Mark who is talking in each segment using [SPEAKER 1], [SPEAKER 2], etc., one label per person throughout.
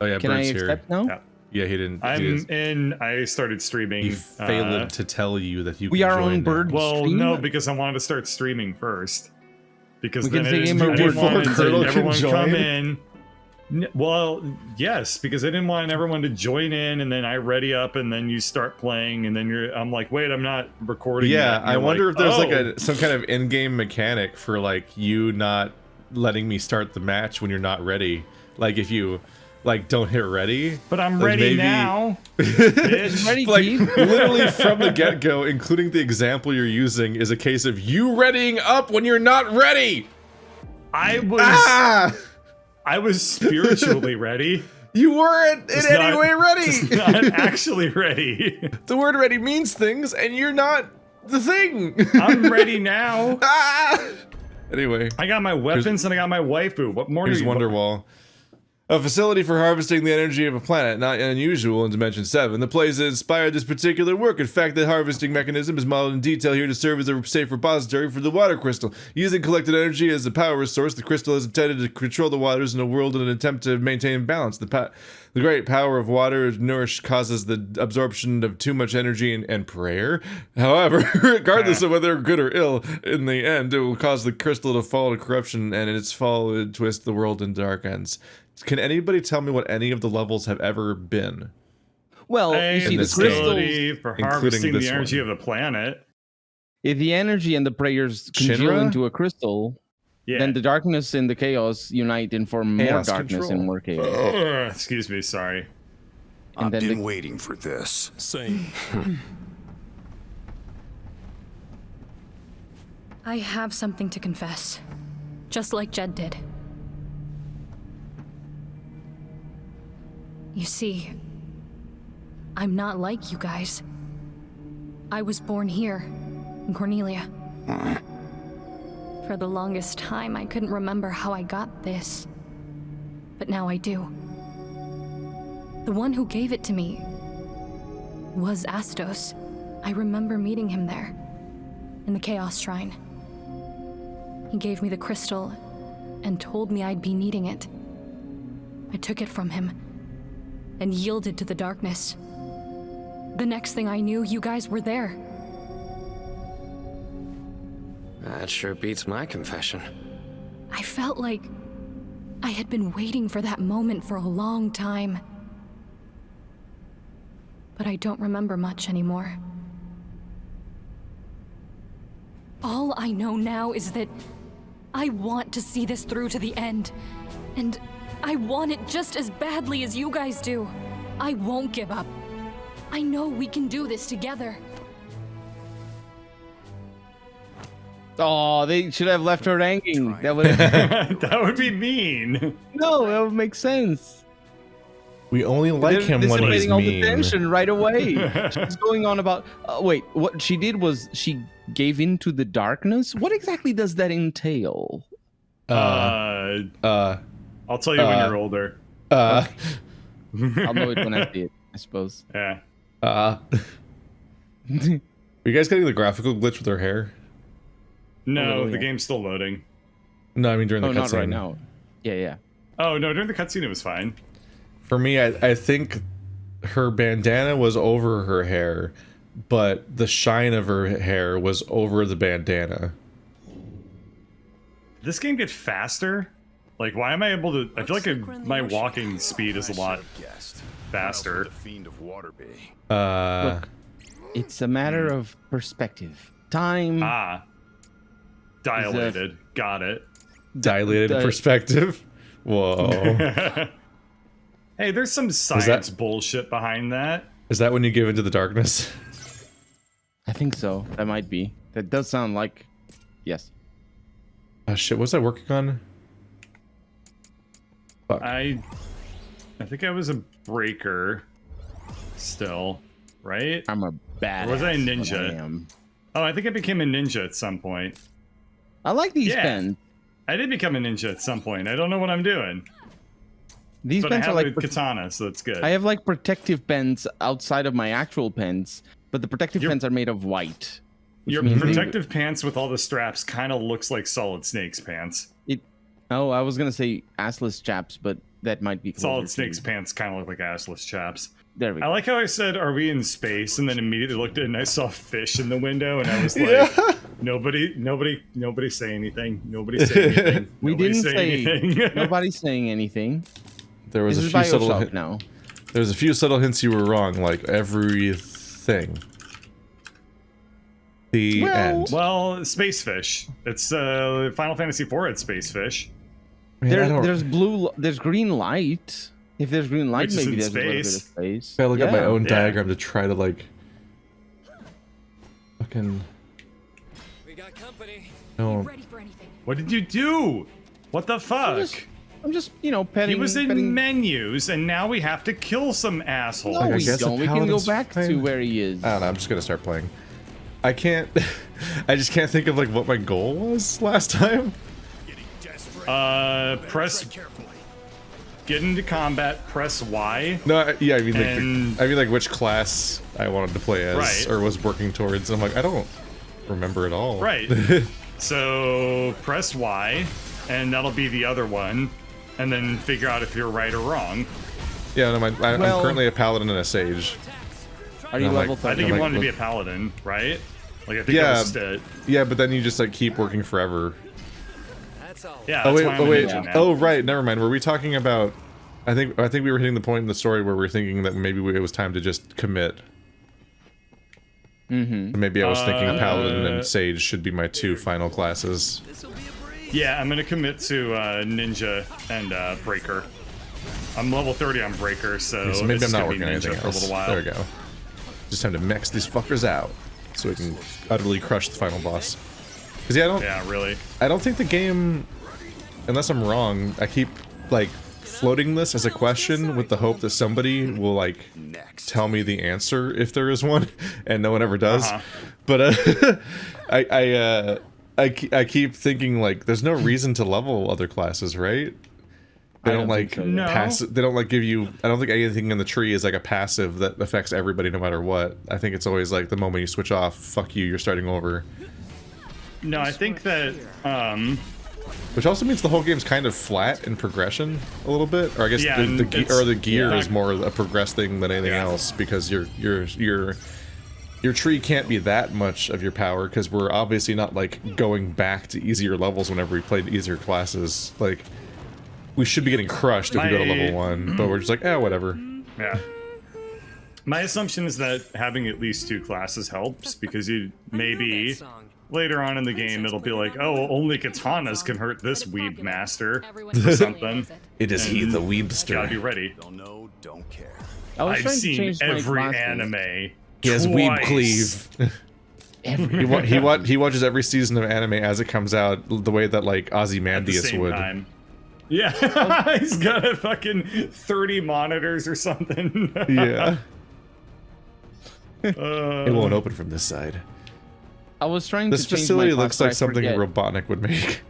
[SPEAKER 1] Oh yeah,
[SPEAKER 2] Can I
[SPEAKER 1] Bert's
[SPEAKER 2] accept
[SPEAKER 1] here.
[SPEAKER 2] now?
[SPEAKER 1] Yeah, he didn't.
[SPEAKER 3] I'm in. I started streaming.
[SPEAKER 1] He failed to tell you that you.
[SPEAKER 2] We
[SPEAKER 1] can
[SPEAKER 2] are
[SPEAKER 1] join
[SPEAKER 2] on
[SPEAKER 1] now.
[SPEAKER 2] Bird.
[SPEAKER 3] Well,
[SPEAKER 2] Stream?
[SPEAKER 3] no, because I wanted to start streaming first. Because
[SPEAKER 2] We
[SPEAKER 3] then
[SPEAKER 2] can
[SPEAKER 3] I
[SPEAKER 2] take
[SPEAKER 3] didn't,
[SPEAKER 2] him
[SPEAKER 3] I didn't
[SPEAKER 2] before
[SPEAKER 3] want
[SPEAKER 1] Colonel can
[SPEAKER 3] everyone come
[SPEAKER 1] join?
[SPEAKER 3] in. Well, yes, because I didn't want everyone to join in, and then I ready up, and then you start playing, and then I'm like, wait, I'm not recording.
[SPEAKER 1] Yeah,
[SPEAKER 3] yet. And
[SPEAKER 1] I
[SPEAKER 3] you're
[SPEAKER 1] wonder
[SPEAKER 3] like,
[SPEAKER 1] if there's
[SPEAKER 3] oh.
[SPEAKER 1] like some kind of in-game mechanic for like you not letting me start the match when you're not ready. Like if you like don't hit ready.
[SPEAKER 3] But I'm
[SPEAKER 1] like,
[SPEAKER 3] ready
[SPEAKER 1] maybe-
[SPEAKER 3] now. Bitch.
[SPEAKER 2] Ready,
[SPEAKER 1] Like
[SPEAKER 2] Keith?
[SPEAKER 1] literally from the get-go, including the example you're using, is a case of you readying up when you're not ready.
[SPEAKER 3] I was spiritually ready.
[SPEAKER 1] You weren't in any way ready.
[SPEAKER 3] Not actually ready.
[SPEAKER 1] The word ready means things, and you're not the thing.
[SPEAKER 3] I'm ready now.
[SPEAKER 1] Anyway,
[SPEAKER 3] I got my weapons and I got my waifu. What more do
[SPEAKER 1] here's
[SPEAKER 3] you
[SPEAKER 1] Wonderwall. A facility for harvesting the energy of a planet, not unusual in Dimension 7. The place that inspired this particular work. In fact, the harvesting mechanism is modeled in detail here to serve as a safe repository for the water crystal. Using collected energy as a power source, the crystal is intended to control the waters in a world in an attempt to maintain balance. The great power of water nourished causes the absorption of too much energy and prayer. However, regardless of whether good or ill, in the end, it will cause the crystal to fall to corruption, and in its fall, it will twist the world into dark ends. Can anybody tell me what any of the levels have ever been?
[SPEAKER 2] Well, you see, the
[SPEAKER 3] facility
[SPEAKER 2] crystals,
[SPEAKER 3] for
[SPEAKER 1] including
[SPEAKER 3] harvesting
[SPEAKER 1] this
[SPEAKER 3] the energy
[SPEAKER 1] one.
[SPEAKER 3] of the planet.
[SPEAKER 2] if the energy and the prayers congeal
[SPEAKER 1] Shinra?
[SPEAKER 2] into a crystal,
[SPEAKER 3] Yeah.
[SPEAKER 2] then the darkness and the chaos unite and form more
[SPEAKER 1] Chaos
[SPEAKER 2] darkness
[SPEAKER 1] control.
[SPEAKER 2] and more chaos.
[SPEAKER 3] Excuse me, sorry.
[SPEAKER 2] And
[SPEAKER 4] I've
[SPEAKER 2] then
[SPEAKER 4] been
[SPEAKER 2] the-
[SPEAKER 4] waiting for this.
[SPEAKER 5] Same.
[SPEAKER 6] I have something to confess, just like Jed did. You see, I'm not like you guys. I was born here, in Cornelia. For the longest time, I couldn't remember how I got this. But now I do. The one who gave it to me was Astos. I remember meeting him there, in the Chaos Shrine. He gave me the crystal and told me I'd be needing it. I took it from him and yielded to the darkness. The next thing I knew, you guys were there.
[SPEAKER 7] That sure beats my confession.
[SPEAKER 6] I felt like I had been waiting for that moment for a long time. But I don't remember much anymore. All I know now is that I want to see this through to the end. And I want it just as badly as you guys do. I won't give up. I know we can do this together.
[SPEAKER 2] Oh, they should have left her hanging. That would
[SPEAKER 3] That would be mean.
[SPEAKER 2] no, that would make sense.
[SPEAKER 1] We only like
[SPEAKER 2] They're
[SPEAKER 1] him when he's
[SPEAKER 2] dissipating all the
[SPEAKER 1] mean.
[SPEAKER 2] tension right away. She's going on about. Wait, what she did was she gave in to the darkness. What exactly does that entail?
[SPEAKER 3] I'll tell you when you're older.
[SPEAKER 2] I'll know it when I see it, I suppose.
[SPEAKER 3] Yeah.
[SPEAKER 1] Are you guys getting the graphical glitch with her hair?
[SPEAKER 3] No,
[SPEAKER 2] Oh,
[SPEAKER 3] the
[SPEAKER 2] yeah.
[SPEAKER 3] game's still loading.
[SPEAKER 1] No, I mean during the
[SPEAKER 2] Oh,
[SPEAKER 1] cutscene.
[SPEAKER 2] not right now. Yeah, yeah.
[SPEAKER 3] Oh, no, during the cutscene it was fine.
[SPEAKER 1] For me, I think her bandana was over her hair, but the shine of her hair was over the bandana.
[SPEAKER 3] This game gets faster? Like, why am I able to... I feel like my walking speed is a lot faster.
[SPEAKER 4] The fiend of water be.
[SPEAKER 2] Look, it's a matter of perspective. Time.
[SPEAKER 3] Ah. Dilated. Got it.
[SPEAKER 1] Dilated perspective. Whoa.
[SPEAKER 3] Hey, there's some science bullshit behind that.
[SPEAKER 1] Is that when you give into the darkness?
[SPEAKER 2] I think so. That might be. That does sound like. Yes.
[SPEAKER 1] Oh shit, what was I working on? Fuck.
[SPEAKER 3] I think I was a breaker still, right?
[SPEAKER 2] I'm a badass.
[SPEAKER 3] Or was I a ninja?
[SPEAKER 2] I am.
[SPEAKER 3] Oh, I think I became a ninja at some point.
[SPEAKER 2] I like these
[SPEAKER 3] Yeah.
[SPEAKER 2] pens.
[SPEAKER 3] I did become a ninja at some point. I don't know what I'm doing.
[SPEAKER 2] These
[SPEAKER 3] But I
[SPEAKER 2] pens
[SPEAKER 3] have
[SPEAKER 2] are
[SPEAKER 3] a
[SPEAKER 2] like.
[SPEAKER 3] katana, so that's good.
[SPEAKER 2] I have like protective pens outside of my actual pens, but the protective
[SPEAKER 3] Your-
[SPEAKER 2] pens are made of white. which
[SPEAKER 3] Your
[SPEAKER 2] means they-
[SPEAKER 3] protective pants with all the straps kind of looks like Solid Snake's pants.
[SPEAKER 2] Oh, I was gonna say assless chaps, but that might be
[SPEAKER 3] Solid
[SPEAKER 2] closer
[SPEAKER 3] Snake's
[SPEAKER 2] to.
[SPEAKER 3] pants kind of look like assless chaps.
[SPEAKER 2] There we
[SPEAKER 3] I
[SPEAKER 2] go.
[SPEAKER 3] like how I said, "Are we in space?" and then immediately looked at it and I saw fish in the window, and I was like,
[SPEAKER 1] Yeah.
[SPEAKER 3] "Nobody say anything. Nobody say anything.
[SPEAKER 2] We
[SPEAKER 3] Nobody
[SPEAKER 2] didn't say
[SPEAKER 3] anything."
[SPEAKER 2] nobody's saying anything.
[SPEAKER 1] There was
[SPEAKER 2] This
[SPEAKER 1] a
[SPEAKER 2] is
[SPEAKER 1] few subtle
[SPEAKER 2] Bioshock now.
[SPEAKER 1] there was a few subtle hints you were wrong, like everything. The
[SPEAKER 2] Well-
[SPEAKER 1] end.
[SPEAKER 3] Well, space fish. It's Final Fantasy IV had space fish.
[SPEAKER 1] Man, I don't-
[SPEAKER 2] There's green light. If there's green light,
[SPEAKER 3] Which is
[SPEAKER 2] maybe
[SPEAKER 3] in
[SPEAKER 2] there's a little bit of
[SPEAKER 3] space.
[SPEAKER 2] space.
[SPEAKER 1] I look at my
[SPEAKER 2] Yeah.
[SPEAKER 1] own
[SPEAKER 3] Yeah.
[SPEAKER 1] diagram to try to like fucking
[SPEAKER 7] We got company.
[SPEAKER 1] no.
[SPEAKER 6] Ready for anything.
[SPEAKER 3] What did you do? What the fuck?
[SPEAKER 2] I'm just, petting.
[SPEAKER 3] He was in
[SPEAKER 2] petting.
[SPEAKER 3] menus, and now we have to kill some asshole.
[SPEAKER 2] No,
[SPEAKER 1] Like, I
[SPEAKER 2] we
[SPEAKER 1] guess a
[SPEAKER 2] don't. We can go
[SPEAKER 1] paladin's
[SPEAKER 2] back to
[SPEAKER 1] fine.
[SPEAKER 2] where he is.
[SPEAKER 1] I don't know, I'm just gonna start playing. I can't I just can't think of like what my goal was last time.
[SPEAKER 3] Press. Get into combat. Press Y.
[SPEAKER 1] No, yeah, I mean like
[SPEAKER 3] And-
[SPEAKER 1] I mean like which class I wanted to play as
[SPEAKER 3] Right.
[SPEAKER 1] or was working towards. I'm like, I don't remember at all.
[SPEAKER 3] Right. So press Y, and that'll be the other one, and then figure out if you're right or wrong.
[SPEAKER 1] Yeah, no, I'm
[SPEAKER 2] Well-
[SPEAKER 1] currently a paladin and a sage.
[SPEAKER 2] Are you
[SPEAKER 1] I'm
[SPEAKER 2] level
[SPEAKER 1] like-
[SPEAKER 2] 30?
[SPEAKER 3] I think
[SPEAKER 1] like,
[SPEAKER 3] you wanted to be a
[SPEAKER 1] look-
[SPEAKER 3] paladin, right? Like I think
[SPEAKER 1] Yeah.
[SPEAKER 3] that was it.
[SPEAKER 1] Yeah, but then you just like keep working forever.
[SPEAKER 7] That's all.
[SPEAKER 3] Yeah.
[SPEAKER 1] Oh
[SPEAKER 3] That's
[SPEAKER 1] wait,
[SPEAKER 3] why I'm
[SPEAKER 1] oh
[SPEAKER 3] a
[SPEAKER 1] wait.
[SPEAKER 3] ninja now.
[SPEAKER 1] Oh right, never mind. Were we talking about? I think we were hitting the point in the story where we're thinking that maybe it was time to just commit.
[SPEAKER 2] Mm-hmm.
[SPEAKER 1] Maybe I was thinking paladin and sage should be my two final classes.
[SPEAKER 3] Yeah, I'm gonna commit to ninja and breaker. I'm level 30 on breaker, so,
[SPEAKER 1] So maybe
[SPEAKER 3] it's
[SPEAKER 1] I'm not
[SPEAKER 3] gonna be
[SPEAKER 1] working on anything
[SPEAKER 3] ninja for a
[SPEAKER 1] else.
[SPEAKER 3] little while.
[SPEAKER 1] There we go. Just time to max these fuckers out so we can utterly crush the final boss. Cause yeah,
[SPEAKER 3] Yeah, really.
[SPEAKER 1] I don't think the game, unless I'm wrong, I keep like floating this as a question with the hope that somebody will like
[SPEAKER 4] Next.
[SPEAKER 1] tell me the answer if there is one, and no one ever does.
[SPEAKER 3] Uh-huh.
[SPEAKER 1] But I keep thinking like there's no reason to level other classes, right? They
[SPEAKER 2] I
[SPEAKER 1] don't
[SPEAKER 2] don't
[SPEAKER 1] like
[SPEAKER 2] think so,
[SPEAKER 3] No.
[SPEAKER 1] pass. They don't like give you. I don't think anything in the tree is like a passive that affects everybody no matter what. I think it's always like the moment you switch off, fuck you, you're starting over.
[SPEAKER 3] No, I think that
[SPEAKER 1] Which also means the whole game's kind of flat in progression a little bit, or I guess
[SPEAKER 3] Yeah,
[SPEAKER 1] the
[SPEAKER 3] and
[SPEAKER 1] the gear
[SPEAKER 3] yeah.
[SPEAKER 1] is more a progress thing than anything
[SPEAKER 3] Yeah.
[SPEAKER 1] else because your tree can't be that much of your power because we're obviously not like going back to easier levels whenever we played easier classes. Like we should be getting crushed if we go to level 1, but we're just like, whatever.
[SPEAKER 3] yeah. My assumption is that having at least 2 classes helps because you maybe later on in the game it'll be like, oh, only katanas can hurt this weeb master
[SPEAKER 6] Everyone
[SPEAKER 3] or something.
[SPEAKER 1] It is he, the
[SPEAKER 3] Gotta
[SPEAKER 1] weebster.
[SPEAKER 3] be ready.
[SPEAKER 4] Don't know, don't care.
[SPEAKER 2] I was
[SPEAKER 3] I've
[SPEAKER 2] trying to
[SPEAKER 3] seen
[SPEAKER 2] change my
[SPEAKER 3] every
[SPEAKER 2] classes.
[SPEAKER 3] anime.
[SPEAKER 1] He has weeb
[SPEAKER 3] twice.
[SPEAKER 1] cleave. he watches every season of anime as it comes out, the way that like
[SPEAKER 3] At the
[SPEAKER 1] Ozymandias
[SPEAKER 3] same
[SPEAKER 1] would.
[SPEAKER 3] time. Yeah, he's got a fucking 30 monitors or something.
[SPEAKER 1] Yeah, it
[SPEAKER 3] Uh,
[SPEAKER 1] won't open from this side.
[SPEAKER 2] I was trying
[SPEAKER 1] This
[SPEAKER 2] to change
[SPEAKER 1] facility
[SPEAKER 2] my class,
[SPEAKER 1] looks
[SPEAKER 2] but
[SPEAKER 1] like
[SPEAKER 2] I
[SPEAKER 1] something
[SPEAKER 2] forget.
[SPEAKER 1] Robotnik would make.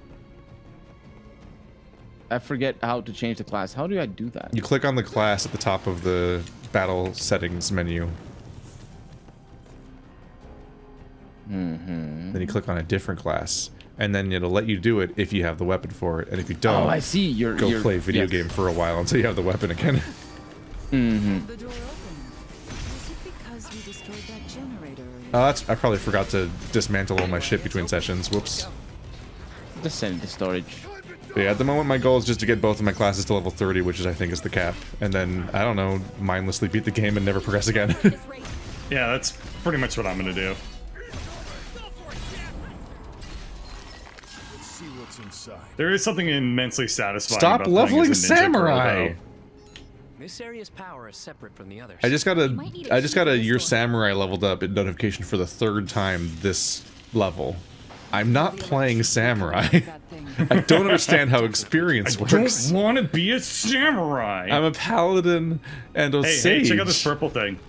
[SPEAKER 2] I forget how to change the class. How do I do that?
[SPEAKER 1] You click on the class at the top of the battle settings menu. Then you click on a different class, and then it'll let you do it if you have the weapon for it, and if you don't,
[SPEAKER 2] Oh, I see. You're
[SPEAKER 1] go play a video game for a while until you have the weapon again.
[SPEAKER 5] The door opened. Was it because we destroyed that generator?
[SPEAKER 1] I probably forgot to dismantle all my shit between sessions. Whoops.
[SPEAKER 2] Just send it to storage.
[SPEAKER 1] But yeah, at the moment my goal is just to get both of my classes to level 30, which is I think is the cap, and then I don't know, mindlessly beat the game and never progress again.
[SPEAKER 3] yeah, that's pretty much what I'm gonna do.
[SPEAKER 4] Let's see what's inside.
[SPEAKER 3] There is something immensely satisfying
[SPEAKER 1] Stop
[SPEAKER 3] about playing
[SPEAKER 1] leveling
[SPEAKER 3] as a ninja girl,
[SPEAKER 1] samurai.
[SPEAKER 3] though.
[SPEAKER 7] This area's power is separate from the others.
[SPEAKER 1] I just got
[SPEAKER 6] might need a
[SPEAKER 1] a
[SPEAKER 6] key
[SPEAKER 1] your
[SPEAKER 6] for this door.
[SPEAKER 1] samurai leveled up notification for the 3rd time this level. I'm not playing samurai. I don't understand how experience works.
[SPEAKER 3] Don't want to be a samurai.
[SPEAKER 1] I'm a paladin and a
[SPEAKER 3] hey,
[SPEAKER 1] sage.
[SPEAKER 3] check out this purple thing.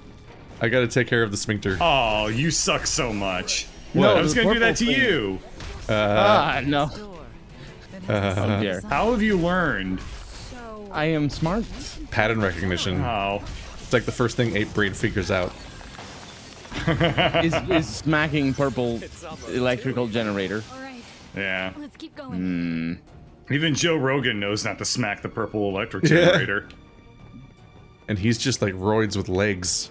[SPEAKER 1] I gotta take care of the sphincter.
[SPEAKER 3] Oh, you suck so much.
[SPEAKER 2] No,
[SPEAKER 3] I was
[SPEAKER 2] the
[SPEAKER 3] gonna do that to
[SPEAKER 2] purple thing.
[SPEAKER 3] you.
[SPEAKER 2] No.
[SPEAKER 5] Door.
[SPEAKER 2] Oh dear.
[SPEAKER 3] How have you learned?
[SPEAKER 5] So,
[SPEAKER 2] I am smart.
[SPEAKER 1] Pattern recognition.
[SPEAKER 3] Oh,
[SPEAKER 1] It's like the first thing Ape Brain figures out.
[SPEAKER 2] Is smacking purple electrical generator.
[SPEAKER 6] All right,
[SPEAKER 3] yeah.
[SPEAKER 6] let's keep going.
[SPEAKER 3] Even Joe Rogan knows not to smack the purple electric generator.
[SPEAKER 1] And he's just like roids with legs.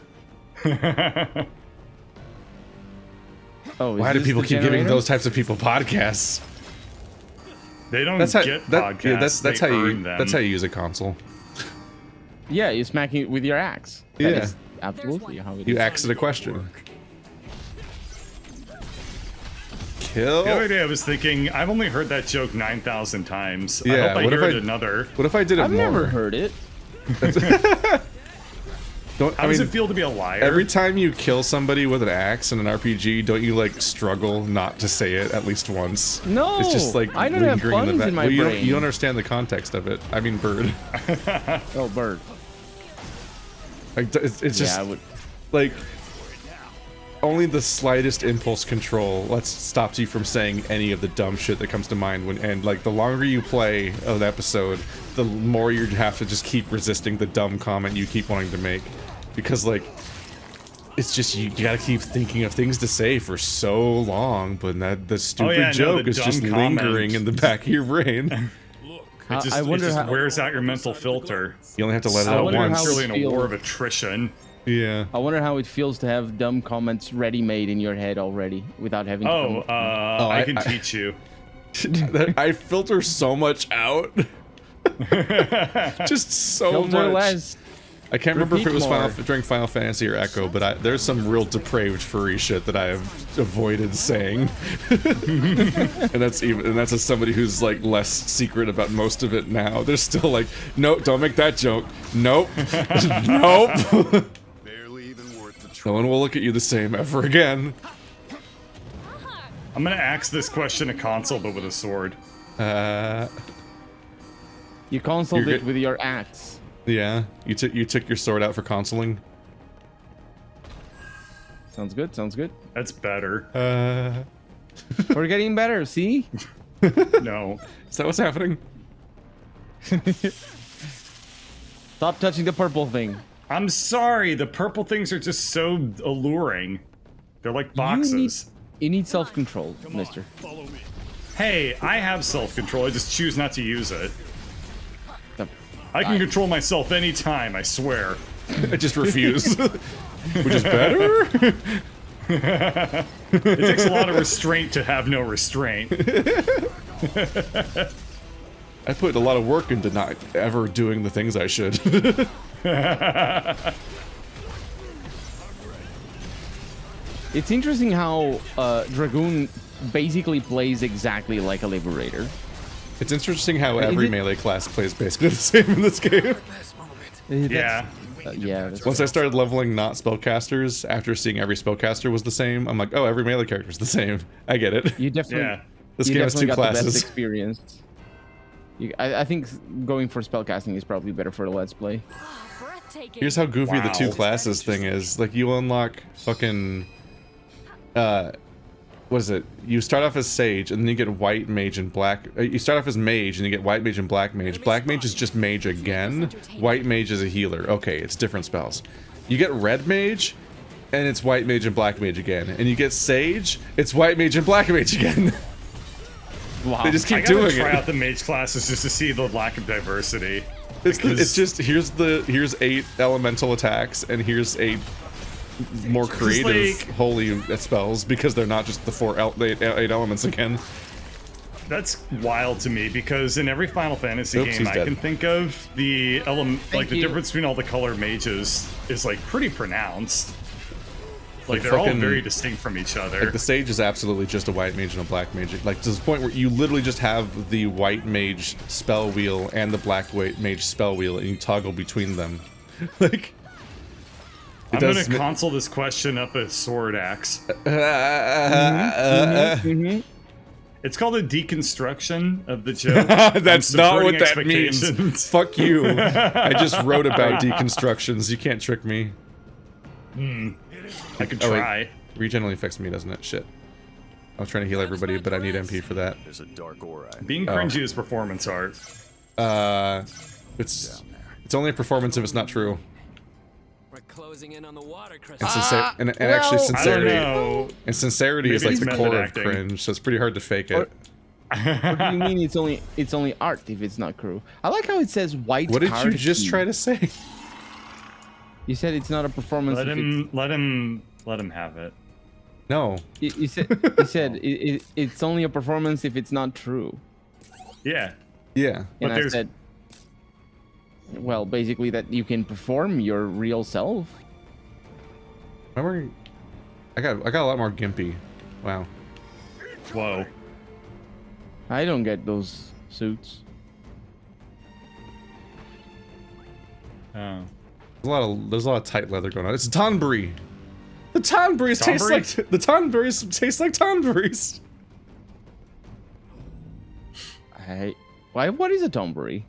[SPEAKER 2] Oh,
[SPEAKER 1] Why do people keep giving those types of people podcasts?
[SPEAKER 3] They don't
[SPEAKER 1] That's how,
[SPEAKER 3] get
[SPEAKER 1] that,
[SPEAKER 3] podcasts.
[SPEAKER 1] yeah, that's how you
[SPEAKER 3] earn them.
[SPEAKER 1] that's how you use a console.
[SPEAKER 2] Yeah, you're smacking it with your axe. That
[SPEAKER 1] Yeah.
[SPEAKER 2] is absolutely how it
[SPEAKER 1] You
[SPEAKER 2] is.
[SPEAKER 1] asked a question. Kill.
[SPEAKER 3] The other day I was thinking, I've only heard that joke 9,000 times. I
[SPEAKER 1] Yeah,
[SPEAKER 3] hope I
[SPEAKER 1] what if
[SPEAKER 3] hear
[SPEAKER 1] I-
[SPEAKER 3] it another.
[SPEAKER 1] What if I did it
[SPEAKER 2] I've
[SPEAKER 1] more?
[SPEAKER 2] never heard it.
[SPEAKER 1] Don't,
[SPEAKER 3] How does it feel to be a liar?
[SPEAKER 1] Every time you kill somebody with an axe in an RPG, don't you like struggle not to say it at least once?
[SPEAKER 2] No,
[SPEAKER 1] It's just like
[SPEAKER 2] I don't have
[SPEAKER 1] lingering in the
[SPEAKER 2] puns
[SPEAKER 1] back.
[SPEAKER 2] in my
[SPEAKER 1] Well, you
[SPEAKER 2] brain.
[SPEAKER 1] don't understand the context of it. I mean, bird.
[SPEAKER 2] Oh, bird.
[SPEAKER 1] Like it's just
[SPEAKER 2] Yeah, I would.
[SPEAKER 1] like only the slightest impulse control stops you from saying any of the dumb shit that comes to mind and like the longer you play an episode, the more you have to just keep resisting the dumb comment you keep wanting to make, because like it's just you gotta keep thinking of things to say for so long, but the stupid joke
[SPEAKER 3] the
[SPEAKER 1] is just
[SPEAKER 3] dumb
[SPEAKER 1] lingering
[SPEAKER 3] comment.
[SPEAKER 1] in the back of your brain.
[SPEAKER 2] I wonder
[SPEAKER 3] it just
[SPEAKER 2] how.
[SPEAKER 3] wears out your mental filter.
[SPEAKER 1] You only have to let it
[SPEAKER 2] I
[SPEAKER 1] out
[SPEAKER 2] wonder
[SPEAKER 1] once.
[SPEAKER 2] how
[SPEAKER 3] Surely in a
[SPEAKER 2] feel-
[SPEAKER 3] war of attrition.
[SPEAKER 1] Yeah.
[SPEAKER 2] I wonder how it feels to have dumb comments ready-made in your head already without having.
[SPEAKER 3] Oh,
[SPEAKER 2] to
[SPEAKER 3] I can teach you.
[SPEAKER 1] I filter so much out. Just so
[SPEAKER 2] filter
[SPEAKER 1] much.
[SPEAKER 2] less.
[SPEAKER 1] I can't remember if it was
[SPEAKER 2] Repeat more.
[SPEAKER 1] during Final Fantasy or Echo, but there's some real depraved furry shit that I have avoided saying. and that's as somebody who's like less secret about most of it now. They're still like, nope, don't make that joke. Nope. Nope.
[SPEAKER 4] Barely even worth the try.
[SPEAKER 1] No one will look at you the same ever again.
[SPEAKER 3] I'm gonna ask this question a console, but with a sword.
[SPEAKER 2] You consoled
[SPEAKER 1] You're
[SPEAKER 2] it
[SPEAKER 1] good.
[SPEAKER 2] with your axe.
[SPEAKER 1] Yeah, you took your sword out for consoling.
[SPEAKER 2] Sounds good. Sounds good.
[SPEAKER 3] That's better.
[SPEAKER 2] We're getting better. See?
[SPEAKER 3] No.
[SPEAKER 1] Is that what's happening?
[SPEAKER 2] Stop touching the purple thing.
[SPEAKER 3] I'm sorry, the purple things are just so alluring. They're like boxes.
[SPEAKER 2] You need self-control, mister.
[SPEAKER 4] Follow me.
[SPEAKER 3] Hey, I have self-control, I just choose not to use it.
[SPEAKER 2] The-
[SPEAKER 3] I can control myself anytime, I swear.
[SPEAKER 1] I just refuse. Which is better?
[SPEAKER 3] It takes a lot of restraint to have no restraint.
[SPEAKER 1] I put a lot of work into not ever doing the things I should.
[SPEAKER 2] It's interesting how Dragoon basically plays exactly like a Liberator.
[SPEAKER 1] It's interesting how
[SPEAKER 2] Is
[SPEAKER 1] every
[SPEAKER 2] it-
[SPEAKER 1] melee class plays basically the same in this game.
[SPEAKER 3] Yeah.
[SPEAKER 2] Yeah. That's
[SPEAKER 1] Once I started leveling not spellcasters, after seeing every spellcaster was the same, I'm like, oh, every melee character is the same. I get it.
[SPEAKER 2] You definitely.
[SPEAKER 3] Yeah.
[SPEAKER 1] This
[SPEAKER 2] you
[SPEAKER 1] game has
[SPEAKER 2] definitely
[SPEAKER 1] two
[SPEAKER 2] got the best
[SPEAKER 1] classes.
[SPEAKER 2] experience. I think going for spellcasting is probably better for a let's play.
[SPEAKER 6] Breathtaking.
[SPEAKER 1] Here's how goofy the two
[SPEAKER 3] Wow.
[SPEAKER 1] classes thing is. Like, you unlock fucking... what is it? You start off as Sage, and then you get White Mage and Black... you start off as Mage, and you get White Mage and Black Mage. Black Mage is just Mage again. White Mage is a healer. Okay, it's different spells. You get Red Mage, and it's White Mage and Black Mage again. And you get Sage, it's White Mage and Black Mage again.
[SPEAKER 2] Wow.
[SPEAKER 1] They just
[SPEAKER 3] I
[SPEAKER 1] keep
[SPEAKER 3] gotta
[SPEAKER 1] doing
[SPEAKER 3] try
[SPEAKER 1] it.
[SPEAKER 3] out the mage classes just to see the lack of diversity.
[SPEAKER 1] It's
[SPEAKER 3] because-
[SPEAKER 1] just, here's 8 elemental attacks, and here's 8 more creative
[SPEAKER 3] like-
[SPEAKER 1] holy spells, because they're not just the 8 elements again.
[SPEAKER 3] That's wild to me because in every Final Fantasy
[SPEAKER 1] Oops,
[SPEAKER 3] game
[SPEAKER 1] he's
[SPEAKER 3] I
[SPEAKER 1] dead.
[SPEAKER 3] can think of, the
[SPEAKER 2] Thank
[SPEAKER 3] the
[SPEAKER 2] you.
[SPEAKER 3] difference between all the color mages is like pretty pronounced. Like
[SPEAKER 1] Like
[SPEAKER 3] they're all
[SPEAKER 1] fucking-
[SPEAKER 3] very distinct from each other.
[SPEAKER 1] Like the Sage is absolutely just a White Mage and a Black Mage. Like to the point where you literally just have the White Mage spell wheel and the Black Mage spell wheel, and you toggle between them. Like
[SPEAKER 3] I'm gonna
[SPEAKER 1] does ma-
[SPEAKER 3] console this question up a sword axe. It's called a deconstruction of the joke.
[SPEAKER 1] That's
[SPEAKER 3] I'm
[SPEAKER 1] not
[SPEAKER 3] subverting
[SPEAKER 1] what that means.
[SPEAKER 3] expectations.
[SPEAKER 1] Fuck you. I just wrote about deconstructions. You can't trick me.
[SPEAKER 3] I could
[SPEAKER 1] Oh, wait.
[SPEAKER 3] try.
[SPEAKER 1] Regen only affects me, doesn't it? Shit. I was trying to heal everybody, but I need MP for that.
[SPEAKER 4] There's a dark aura.
[SPEAKER 3] Being cringy is performance art.
[SPEAKER 1] It's only a performance if it's not true.
[SPEAKER 7] We're closing in on the water crystal.
[SPEAKER 1] And, and actually
[SPEAKER 2] well,
[SPEAKER 1] sincerity
[SPEAKER 3] I don't know.
[SPEAKER 1] and sincerity is
[SPEAKER 3] Maybe
[SPEAKER 1] like
[SPEAKER 3] it's
[SPEAKER 1] the core
[SPEAKER 3] method
[SPEAKER 1] of
[SPEAKER 3] acting.
[SPEAKER 1] cringe, so it's pretty hard to fake it.
[SPEAKER 2] What do you mean it's only art if it's not crew? I like how it says white
[SPEAKER 1] What did you
[SPEAKER 2] card
[SPEAKER 1] just
[SPEAKER 2] key.
[SPEAKER 1] try to say?
[SPEAKER 2] You said it's not a performance.
[SPEAKER 3] Let
[SPEAKER 2] if
[SPEAKER 3] him have it.
[SPEAKER 1] No.
[SPEAKER 2] You said it's only a performance if it's not true.
[SPEAKER 3] Yeah.
[SPEAKER 1] Yeah.
[SPEAKER 2] And
[SPEAKER 3] But
[SPEAKER 2] I
[SPEAKER 3] there's-
[SPEAKER 2] said, well, basically that you can perform your real self.
[SPEAKER 1] Remember, I got a lot more gimpy. Wow.
[SPEAKER 3] Whoa.
[SPEAKER 2] I don't get those suits.
[SPEAKER 3] Oh.
[SPEAKER 1] There's a lot of tight leather going on. It's Tonberry. The Tonberries taste
[SPEAKER 3] Tonberry?
[SPEAKER 1] like the Tonberries taste like Tonberries.
[SPEAKER 2] Why? What is a tombury?